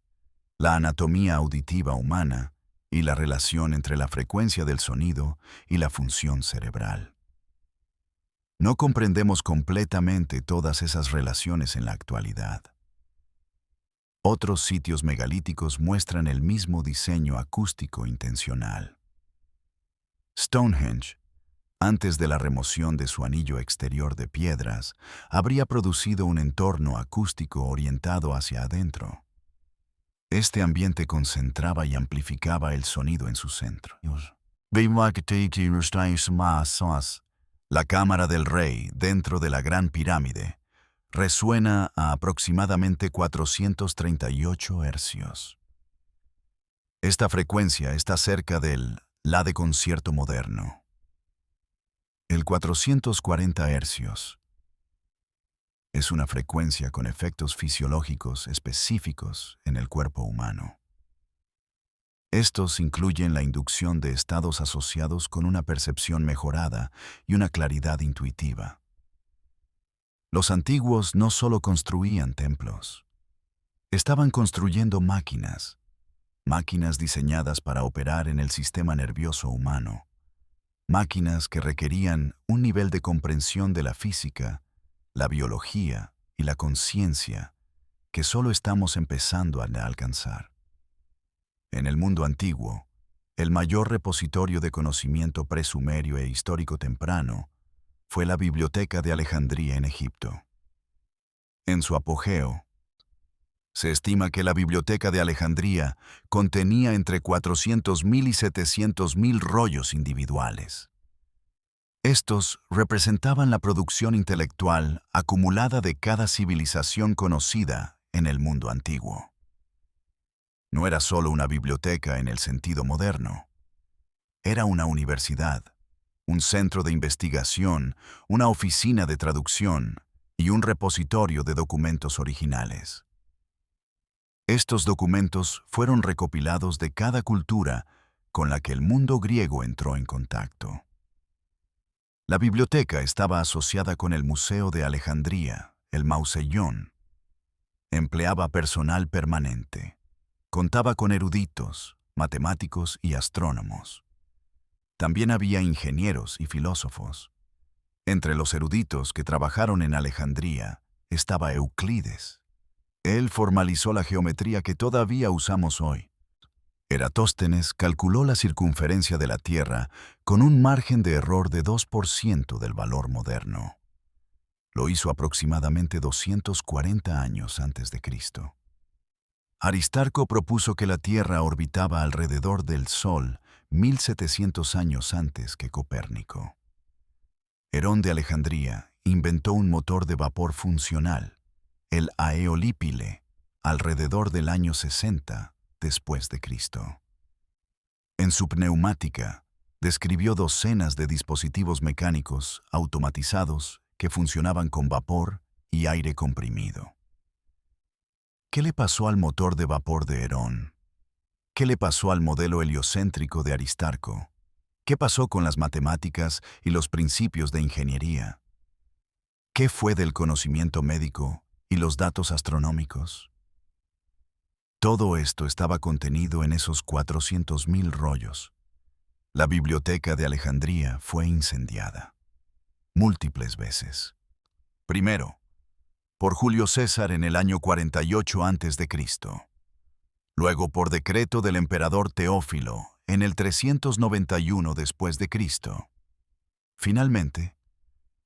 la anatomía auditiva humana y la relación entre la frecuencia del sonido y la función cerebral. No comprendemos completamente todas esas relaciones en la actualidad. Otros sitios megalíticos muestran el mismo diseño acústico intencional. Stonehenge, antes de la remoción de su anillo exterior de piedras, habría producido un entorno acústico orientado hacia adentro. Este ambiente concentraba y amplificaba el sonido en su centro. La cámara del rey, dentro de la Gran Pirámide, resuena a aproximadamente 438 hercios. Esta frecuencia está cerca del la de concierto moderno. El 440 hercios es una frecuencia con efectos fisiológicos específicos en el cuerpo humano. Estos incluyen la inducción de estados asociados con una percepción mejorada y una claridad intuitiva. Los antiguos no solo construían templos, estaban construyendo máquinas, máquinas diseñadas para operar en el sistema nervioso humano, máquinas que requerían un nivel de comprensión de la física, la biología y la conciencia que solo estamos empezando a alcanzar. En el mundo antiguo, el mayor repositorio de conocimiento presumerio e histórico temprano fue la Biblioteca de Alejandría en Egipto. En su apogeo, se estima que la Biblioteca de Alejandría contenía entre 400.000 y 700.000 rollos individuales. Estos representaban la producción intelectual acumulada de cada civilización conocida en el mundo antiguo. No era solo una biblioteca en el sentido moderno. Era una universidad, un centro de investigación, una oficina de traducción y un repositorio de documentos originales. Estos documentos fueron recopilados de cada cultura con la que el mundo griego entró en contacto. La biblioteca estaba asociada con el Museo de Alejandría, el Mauseión. Empleaba personal permanente. Contaba con eruditos, matemáticos y astrónomos. También había ingenieros y filósofos. Entre los eruditos que trabajaron en Alejandría estaba Euclides. Él formalizó la geometría que todavía usamos hoy. Eratóstenes calculó la circunferencia de la Tierra con un margen de error de 2% del valor moderno. Lo hizo aproximadamente 240 años antes de Cristo. Aristarco propuso que la Tierra orbitaba alrededor del Sol 1700 años antes que Copérnico. Herón de Alejandría inventó un motor de vapor funcional, el aeolípile, alrededor del año 60 después de Cristo. En su pneumática, describió docenas de dispositivos mecánicos automatizados que funcionaban con vapor y aire comprimido. ¿Qué le pasó al motor de vapor de Herón? ¿Qué le pasó al modelo heliocéntrico de Aristarco? ¿Qué pasó con las matemáticas y los principios de ingeniería? ¿Qué fue del conocimiento médico y los datos astronómicos? Todo esto estaba contenido en esos 400.000 rollos. La Biblioteca de Alejandría fue incendiada múltiples veces. Primero, por Julio César en el año 48 a.C. Luego por decreto del emperador Teófilo en el 391 después de Cristo. Finalmente,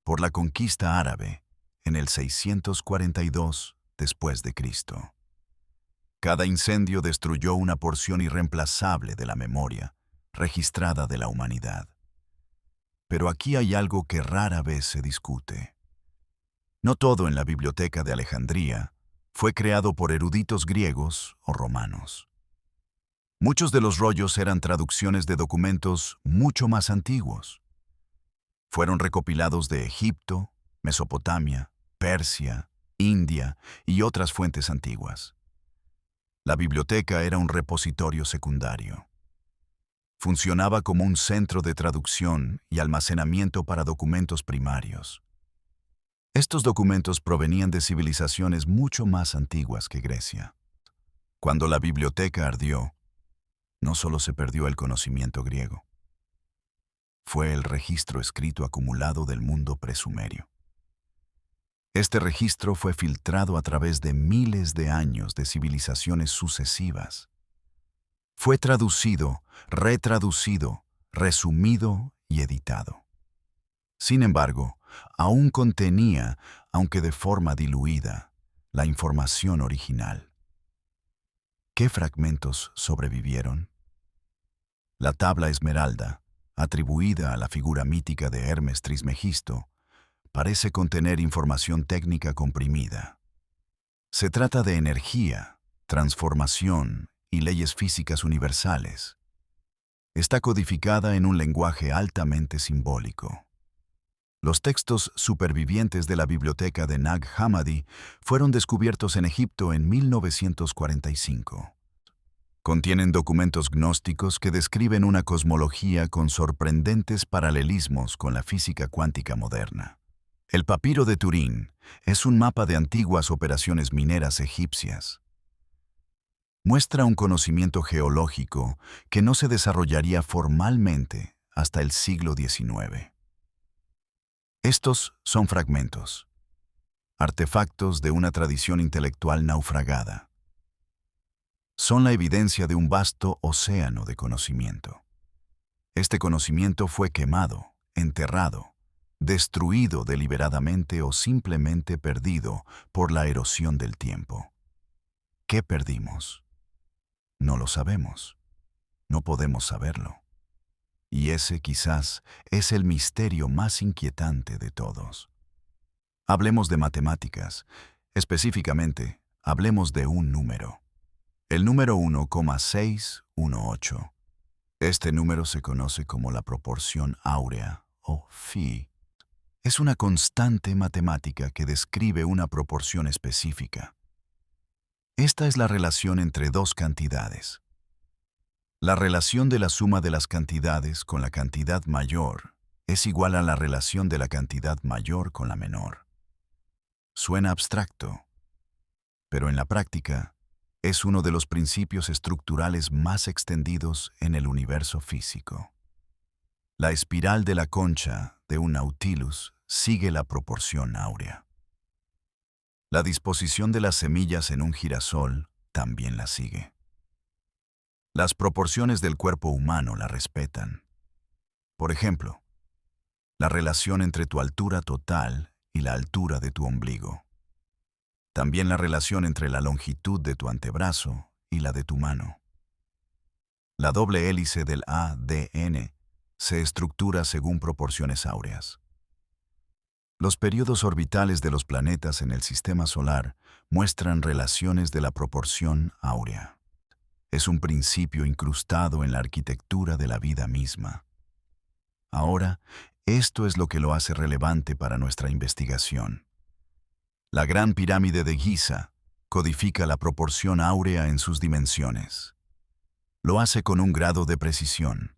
por la conquista árabe en el 642 después de Cristo. Cada incendio destruyó una porción irreemplazable de la memoria registrada de la humanidad. Pero aquí hay algo que rara vez se discute. No todo en la Biblioteca de Alejandría fue creado por eruditos griegos o romanos. Muchos de los rollos eran traducciones de documentos mucho más antiguos. Fueron recopilados de Egipto, Mesopotamia, Persia, India y otras fuentes antiguas. La biblioteca era un repositorio secundario. Funcionaba como un centro de traducción y almacenamiento para documentos primarios. Estos documentos provenían de civilizaciones mucho más antiguas que Grecia. Cuando la biblioteca ardió, no solo se perdió el conocimiento griego, fue el registro escrito acumulado del mundo presumerio. Este registro fue filtrado a través de miles de años de civilizaciones sucesivas. Fue traducido, retraducido, resumido y editado. Sin embargo, aún contenía, aunque de forma diluida, la información original. ¿Qué fragmentos sobrevivieron? La tabla esmeralda, atribuida a la figura mítica de Hermes Trismegisto, parece contener información técnica comprimida. Se trata de energía, transformación y leyes físicas universales. Está codificada en un lenguaje altamente simbólico. Los textos supervivientes de la biblioteca de Nag Hammadi fueron descubiertos en Egipto en 1945. Contienen documentos gnósticos que describen una cosmología con sorprendentes paralelismos con la física cuántica moderna. El papiro de Turín es un mapa de antiguas operaciones mineras egipcias. Muestra un conocimiento geológico que no se desarrollaría formalmente hasta el siglo XIX. Estos son fragmentos, artefactos de una tradición intelectual naufragada. Son la evidencia de un vasto océano de conocimiento. Este conocimiento fue quemado, enterrado, destruido deliberadamente o simplemente perdido por la erosión del tiempo. ¿Qué perdimos? No lo sabemos. No podemos saberlo. Y ese quizás es el misterio más inquietante de todos. Hablemos de matemáticas. Específicamente, hablemos de un número. El número 1,618. Este número se conoce como la proporción áurea, o phi. Es una constante matemática que describe una proporción específica. Esta es la relación entre dos cantidades. La relación de la suma de las cantidades con la cantidad mayor es igual a la relación de la cantidad mayor con la menor. Suena abstracto, pero en la práctica es uno de los principios estructurales más extendidos en el universo físico. La espiral de la concha de un Nautilus sigue la proporción áurea. La disposición de las semillas en un girasol también la sigue. Las proporciones del cuerpo humano la respetan. Por ejemplo, la relación entre tu altura total y la altura de tu ombligo. También la relación entre la longitud de tu antebrazo y la de tu mano. La doble hélice del ADN se estructura según proporciones áureas. Los periodos orbitales de los planetas en el sistema solar muestran relaciones de la proporción áurea. Es un principio incrustado en la arquitectura de la vida misma. Ahora, esto es lo que lo hace relevante para nuestra investigación. La Gran Pirámide de Giza codifica la proporción áurea en sus dimensiones. Lo hace con un grado de precisión.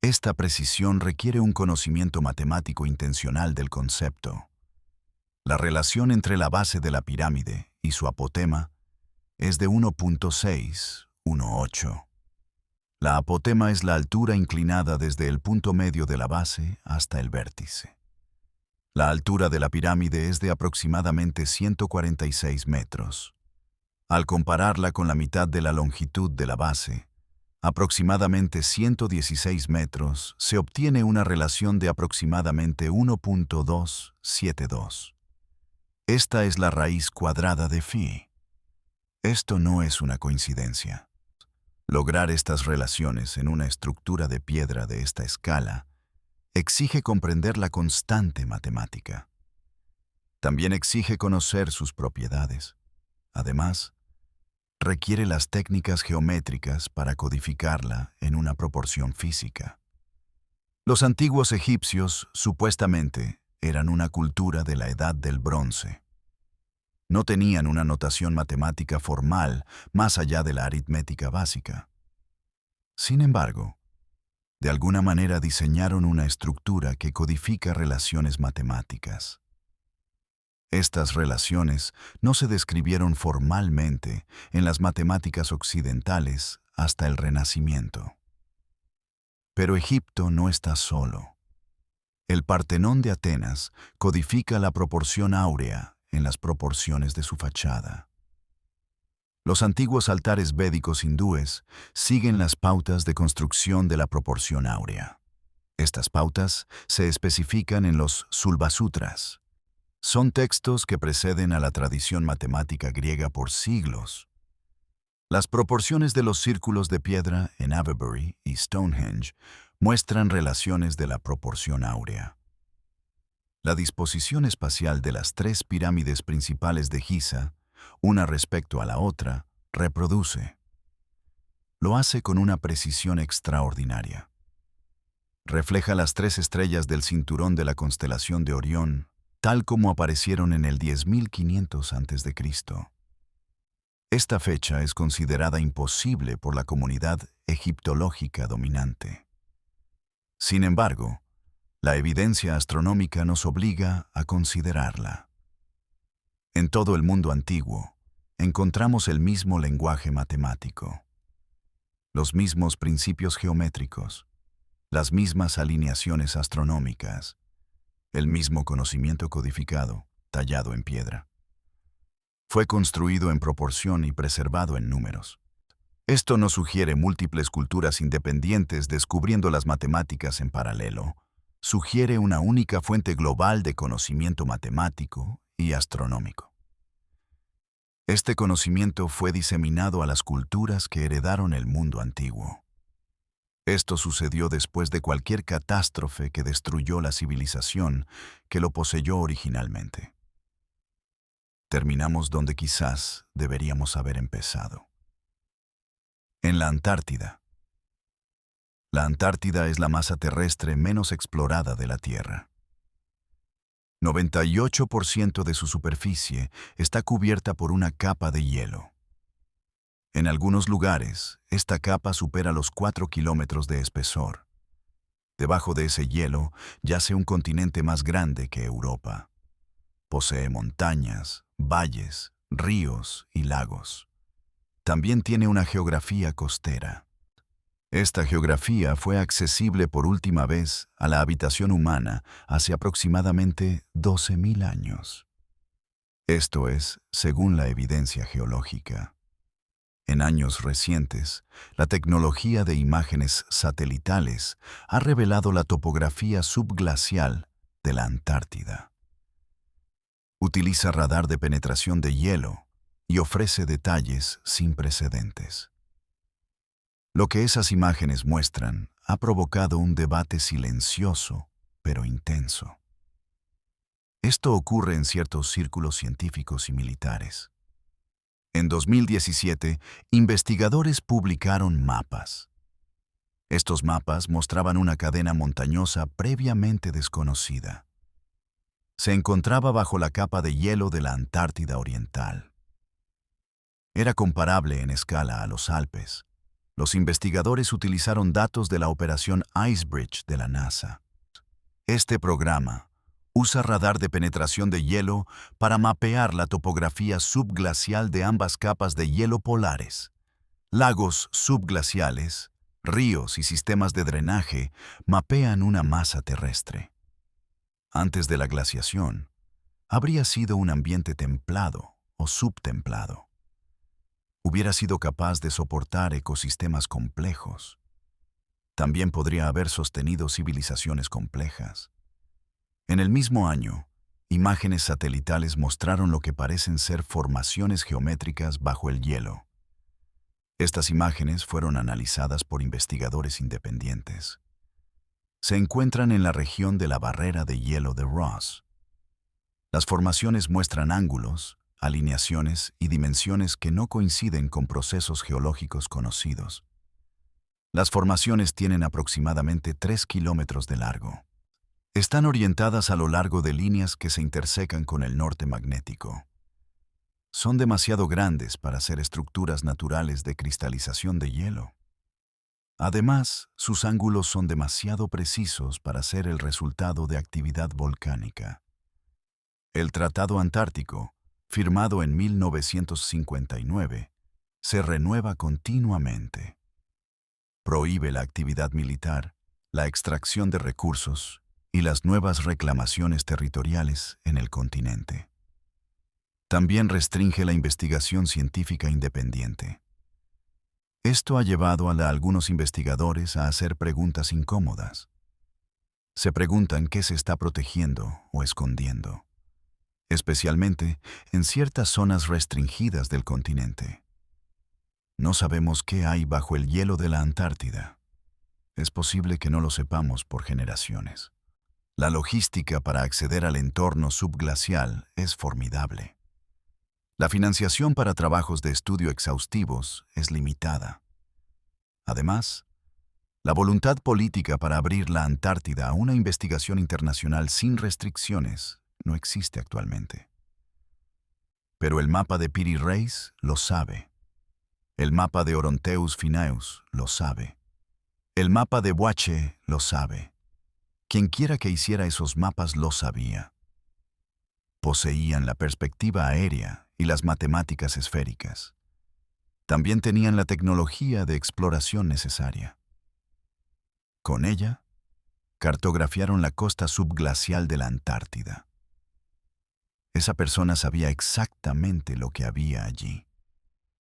Esta precisión requiere un conocimiento matemático intencional del concepto. La relación entre la base de la pirámide y su apotema es de 1,618. La apotema es la altura inclinada desde el punto medio de la base hasta el vértice. La altura de la pirámide es de aproximadamente 146 metros. Al compararla con la mitad de la longitud de la base, aproximadamente 116 metros, se obtiene una relación de aproximadamente 1,272. Esta es la raíz cuadrada de phi. Esto no es una coincidencia. Lograr estas relaciones en una estructura de piedra de esta escala exige comprender la constante matemática. También exige conocer sus propiedades. Además, requiere las técnicas geométricas para codificarla en una proporción física. Los antiguos egipcios, supuestamente, eran una cultura de la Edad del Bronce. No tenían una notación matemática formal más allá de la aritmética básica. Sin embargo, de alguna manera diseñaron una estructura que codifica relaciones matemáticas. Estas relaciones no se describieron formalmente en las matemáticas occidentales hasta el Renacimiento. Pero Egipto no está solo. El Partenón de Atenas codifica la proporción áurea en las proporciones de su fachada. Los antiguos altares védicos hindúes siguen las pautas de construcción de la proporción áurea. Estas pautas se especifican en los Sulbasutras. Son textos que preceden a la tradición matemática griega por siglos. Las proporciones de los círculos de piedra en Avebury y Stonehenge muestran relaciones de la proporción áurea. La disposición espacial de las tres pirámides principales de Giza, una respecto a la otra, reproduce. Lo hace con una precisión extraordinaria. Refleja las tres estrellas del cinturón de la constelación de Orión, tal como aparecieron en el 10.500 a.C. Esta fecha es considerada imposible por la comunidad egiptológica dominante. Sin embargo, la evidencia astronómica nos obliga a considerarla. En todo el mundo antiguo, encontramos el mismo lenguaje matemático, los mismos principios geométricos, las mismas alineaciones astronómicas, el mismo conocimiento codificado, tallado en piedra. Fue construido en proporción y preservado en números. Esto no sugiere múltiples culturas independientes descubriendo las matemáticas en paralelo. Sugiere una única fuente global de conocimiento matemático y astronómico. Este conocimiento fue diseminado a las culturas que heredaron el mundo antiguo. Esto sucedió después de cualquier catástrofe que destruyó la civilización que lo poseyó originalmente. Terminamos donde quizás deberíamos haber empezado. En la Antártida. La Antártida es la masa terrestre menos explorada de la Tierra. 98% de su superficie está cubierta por una capa de hielo. En algunos lugares, esta capa supera los 4 kilómetros de espesor. Debajo de ese hielo yace un continente más grande que Europa. Posee montañas, valles, ríos y lagos. También tiene una geografía costera. Esta geografía fue accesible por última vez a la habitación humana hace aproximadamente 12.000 años. Esto es, según la evidencia geológica. En años recientes, la tecnología de imágenes satelitales ha revelado la topografía subglacial de la Antártida. Utiliza radar de penetración de hielo y ofrece detalles sin precedentes. Lo que esas imágenes muestran ha provocado un debate silencioso, pero intenso. Esto ocurre en ciertos círculos científicos y militares. En 2017, investigadores publicaron mapas. Estos mapas mostraban una cadena montañosa previamente desconocida. Se encontraba bajo la capa de hielo de la Antártida Oriental. Era comparable en escala a los Alpes. Los investigadores utilizaron datos de la operación Icebridge de la NASA. Este programa usa radar de penetración de hielo para mapear la topografía subglacial de ambas capas de hielo polares. Lagos subglaciales, ríos y sistemas de drenaje mapean una masa terrestre. Antes de la glaciación, habría sido un ambiente templado o subtemplado. Hubiera sido capaz de soportar ecosistemas complejos. También podría haber sostenido civilizaciones complejas. En el mismo año, imágenes satelitales mostraron lo que parecen ser formaciones geométricas bajo el hielo. Estas imágenes fueron analizadas por investigadores independientes. Se encuentran en la región de la barrera de hielo de Ross. Las formaciones muestran ángulos, alineaciones y dimensiones que no coinciden con procesos geológicos conocidos. Las formaciones tienen aproximadamente 3 kilómetros de largo. Están orientadas a lo largo de líneas que se intersecan con el norte magnético. Son demasiado grandes para ser estructuras naturales de cristalización de hielo. Además, sus ángulos son demasiado precisos para ser el resultado de actividad volcánica. El Tratado Antártico, firmado en 1959, se renueva continuamente. Prohíbe la actividad militar, la extracción de recursos y las nuevas reclamaciones territoriales en el continente. También restringe la investigación científica independiente. Esto ha llevado a algunos investigadores a hacer preguntas incómodas. Se preguntan qué se está protegiendo o escondiendo, especialmente en ciertas zonas restringidas del continente. No sabemos qué hay bajo el hielo de la Antártida. Es posible que no lo sepamos por generaciones. La logística para acceder al entorno subglacial es formidable. La financiación para trabajos de estudio exhaustivos es limitada. Además, la voluntad política para abrir la Antártida a una investigación internacional sin restricciones no existe actualmente. Pero el mapa de Piri Reis lo sabe. El mapa de Oronteus Finaeus lo sabe. El mapa de Boache lo sabe. Quienquiera que hiciera esos mapas lo sabía. Poseían la perspectiva aérea y las matemáticas esféricas. También tenían la tecnología de exploración necesaria. Con ella, cartografiaron la costa subglacial de la Antártida. Esa persona sabía exactamente lo que había allí,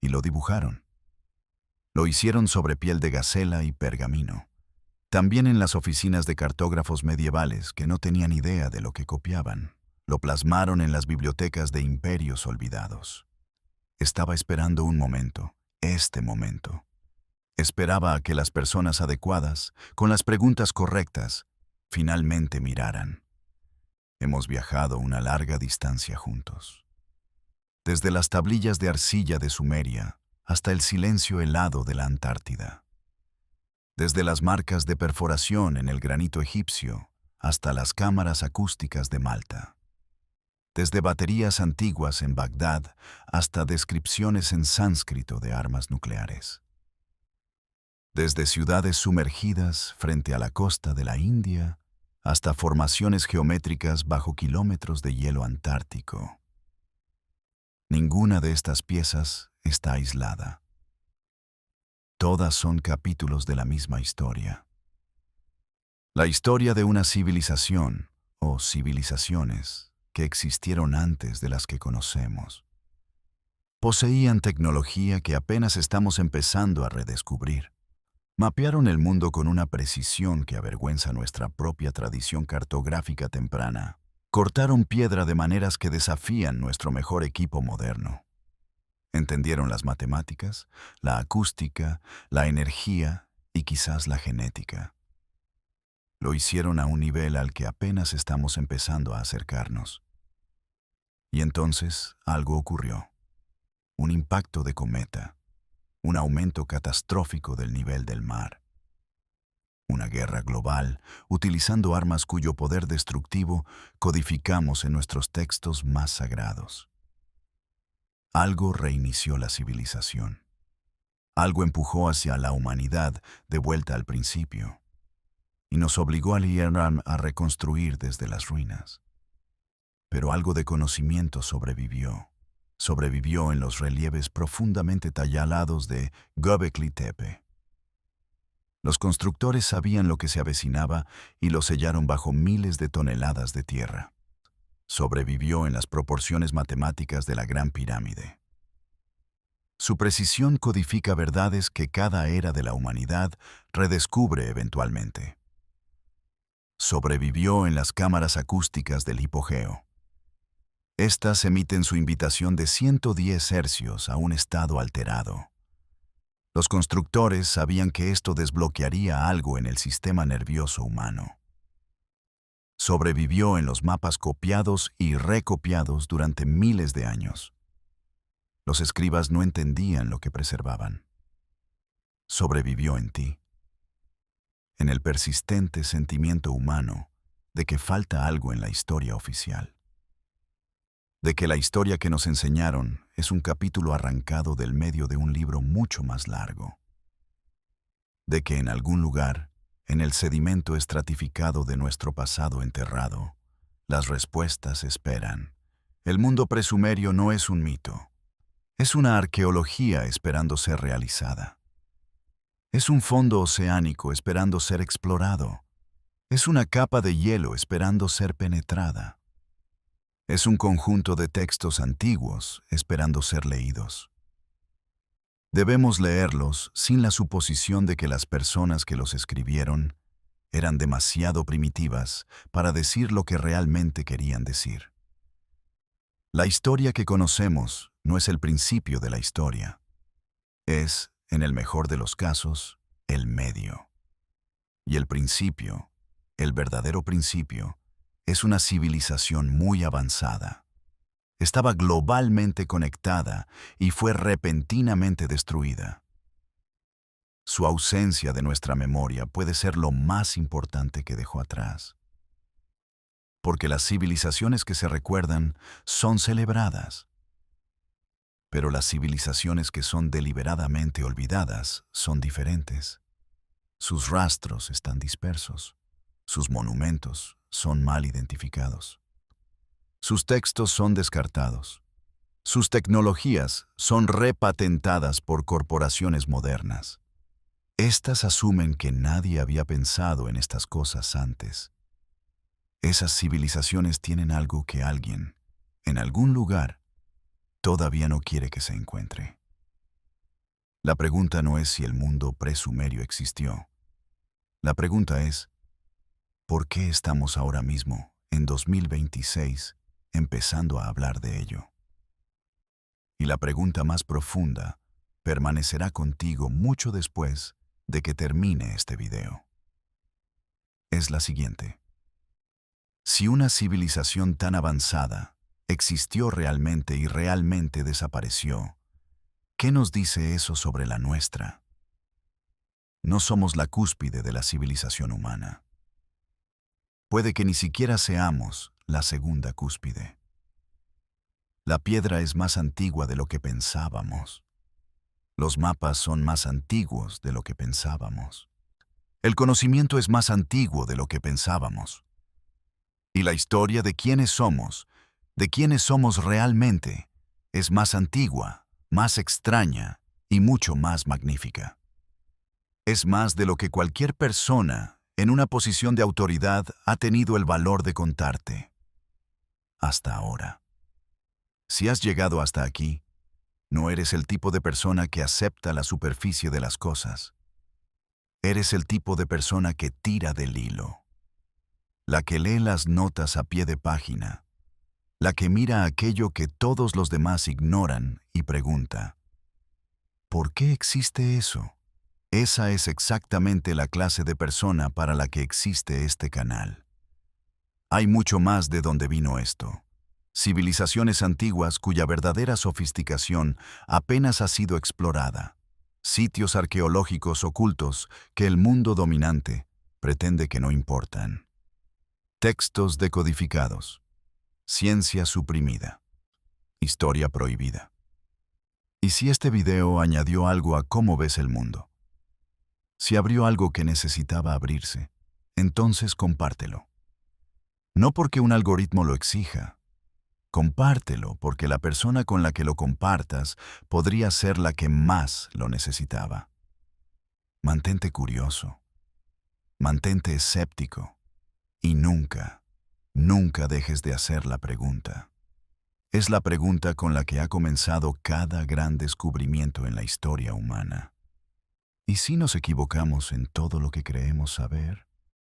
y lo dibujaron. Lo hicieron sobre piel de gacela y pergamino. También en las oficinas de cartógrafos medievales que no tenían idea de lo que copiaban. Lo plasmaron en las bibliotecas de imperios olvidados. Estaba esperando un momento, este momento. Esperaba a que las personas adecuadas, con las preguntas correctas, finalmente miraran. Hemos viajado una larga distancia juntos. Desde las tablillas de arcilla de Sumeria hasta el silencio helado de la Antártida. Desde las marcas de perforación en el granito egipcio hasta las cámaras acústicas de Malta. Desde baterías antiguas en Bagdad hasta descripciones en sánscrito de armas nucleares. Desde ciudades sumergidas frente a la costa de la India hasta formaciones geométricas bajo kilómetros de hielo antártico. Ninguna de estas piezas está aislada. Todas son capítulos de la misma historia. La historia de una civilización o civilizaciones que existieron antes de las que conocemos. Poseían tecnología que apenas estamos empezando a redescubrir. Mapearon el mundo con una precisión que avergüenza nuestra propia tradición cartográfica temprana. Cortaron piedra de maneras que desafían nuestro mejor equipo moderno. Entendieron las matemáticas, la acústica, la energía y quizás la genética. Lo hicieron a un nivel al que apenas estamos empezando a acercarnos. Y entonces algo ocurrió. Un impacto de cometa. Un aumento catastrófico del nivel del mar. Una guerra global, utilizando armas cuyo poder destructivo codificamos en nuestros textos más sagrados. Algo reinició la civilización. Algo empujó hacia la humanidad de vuelta al principio. Y nos obligó a reconstruir desde las ruinas. Pero algo de conocimiento sobrevivió. Sobrevivió en los relieves profundamente tallados de Göbekli Tepe. Los constructores sabían lo que se avecinaba y lo sellaron bajo miles de toneladas de tierra. Sobrevivió en las proporciones matemáticas de la Gran Pirámide. Su precisión codifica verdades que cada era de la humanidad redescubre eventualmente. Sobrevivió en las cámaras acústicas del hipogeo. Estas emiten su invitación de 110 hercios a un estado alterado. Los constructores sabían que esto desbloquearía algo en el sistema nervioso humano. Sobrevivió en los mapas copiados y recopiados durante miles de años. Los escribas no entendían lo que preservaban. Sobrevivió en ti. En el persistente sentimiento humano de que falta algo en la historia oficial. De que la historia que nos enseñaron es un capítulo arrancado del medio de un libro mucho más largo. De que en algún lugar, en el sedimento estratificado de nuestro pasado enterrado, las respuestas esperan. El mundo presumerio no es un mito. Es una arqueología esperando ser realizada. Es un fondo oceánico esperando ser explorado. Es una capa de hielo esperando ser penetrada. Es un conjunto de textos antiguos esperando ser leídos. Debemos leerlos sin la suposición de que las personas que los escribieron eran demasiado primitivas para decir lo que realmente querían decir. La historia que conocemos no es el principio de la historia. Es, en el mejor de los casos, el medio. Y el principio, el verdadero principio, es una civilización muy avanzada. Estaba globalmente conectada y fue repentinamente destruida. Su ausencia de nuestra memoria puede ser lo más importante que dejó atrás. Porque las civilizaciones que se recuerdan son celebradas. Pero las civilizaciones que son deliberadamente olvidadas son diferentes. Sus rastros están dispersos. Sus monumentos son mal identificados. Sus textos son descartados. Sus tecnologías son repatentadas por corporaciones modernas. Estas asumen que nadie había pensado en estas cosas antes. Esas civilizaciones tienen algo que alguien, en algún lugar, todavía no quiere que se encuentre. La pregunta no es si el mundo presumerio existió. La pregunta es, ¿por qué estamos ahora mismo, en 2026, empezando a hablar de ello? Y la pregunta más profunda permanecerá contigo mucho después de que termine este video. Es la siguiente. Si una civilización tan avanzada existió realmente y realmente desapareció, ¿qué nos dice eso sobre la nuestra? No somos la cúspide de la civilización humana. Puede que ni siquiera seamos la segunda cúspide. La piedra es más antigua de lo que pensábamos. Los mapas son más antiguos de lo que pensábamos. El conocimiento es más antiguo de lo que pensábamos. Y la historia de quiénes somos realmente, es más antigua, más extraña y mucho más magnífica. Es más de lo que cualquier persona en una posición de autoridad ha tenido el valor de contarte. Hasta ahora. Si has llegado hasta aquí, no eres el tipo de persona que acepta la superficie de las cosas. Eres el tipo de persona que tira del hilo. La que lee las notas a pie de página. La que mira aquello que todos los demás ignoran y pregunta, ¿por qué existe eso? Esa es exactamente la clase de persona para la que existe este canal. Hay mucho más de dónde vino esto. Civilizaciones antiguas cuya verdadera sofisticación apenas ha sido explorada. Sitios arqueológicos ocultos que el mundo dominante pretende que no importan. Textos decodificados. Ciencia suprimida. Historia prohibida. ¿Y si este video añadió algo a cómo ves el mundo? Si abrió algo que necesitaba abrirse, entonces compártelo. No porque un algoritmo lo exija. Compártelo porque la persona con la que lo compartas podría ser la que más lo necesitaba. Mantente curioso. Mantente escéptico. Y nunca, nunca dejes de hacer la pregunta. Es la pregunta con la que ha comenzado cada gran descubrimiento en la historia humana. ¿Y si nos equivocamos en todo lo que creemos saber?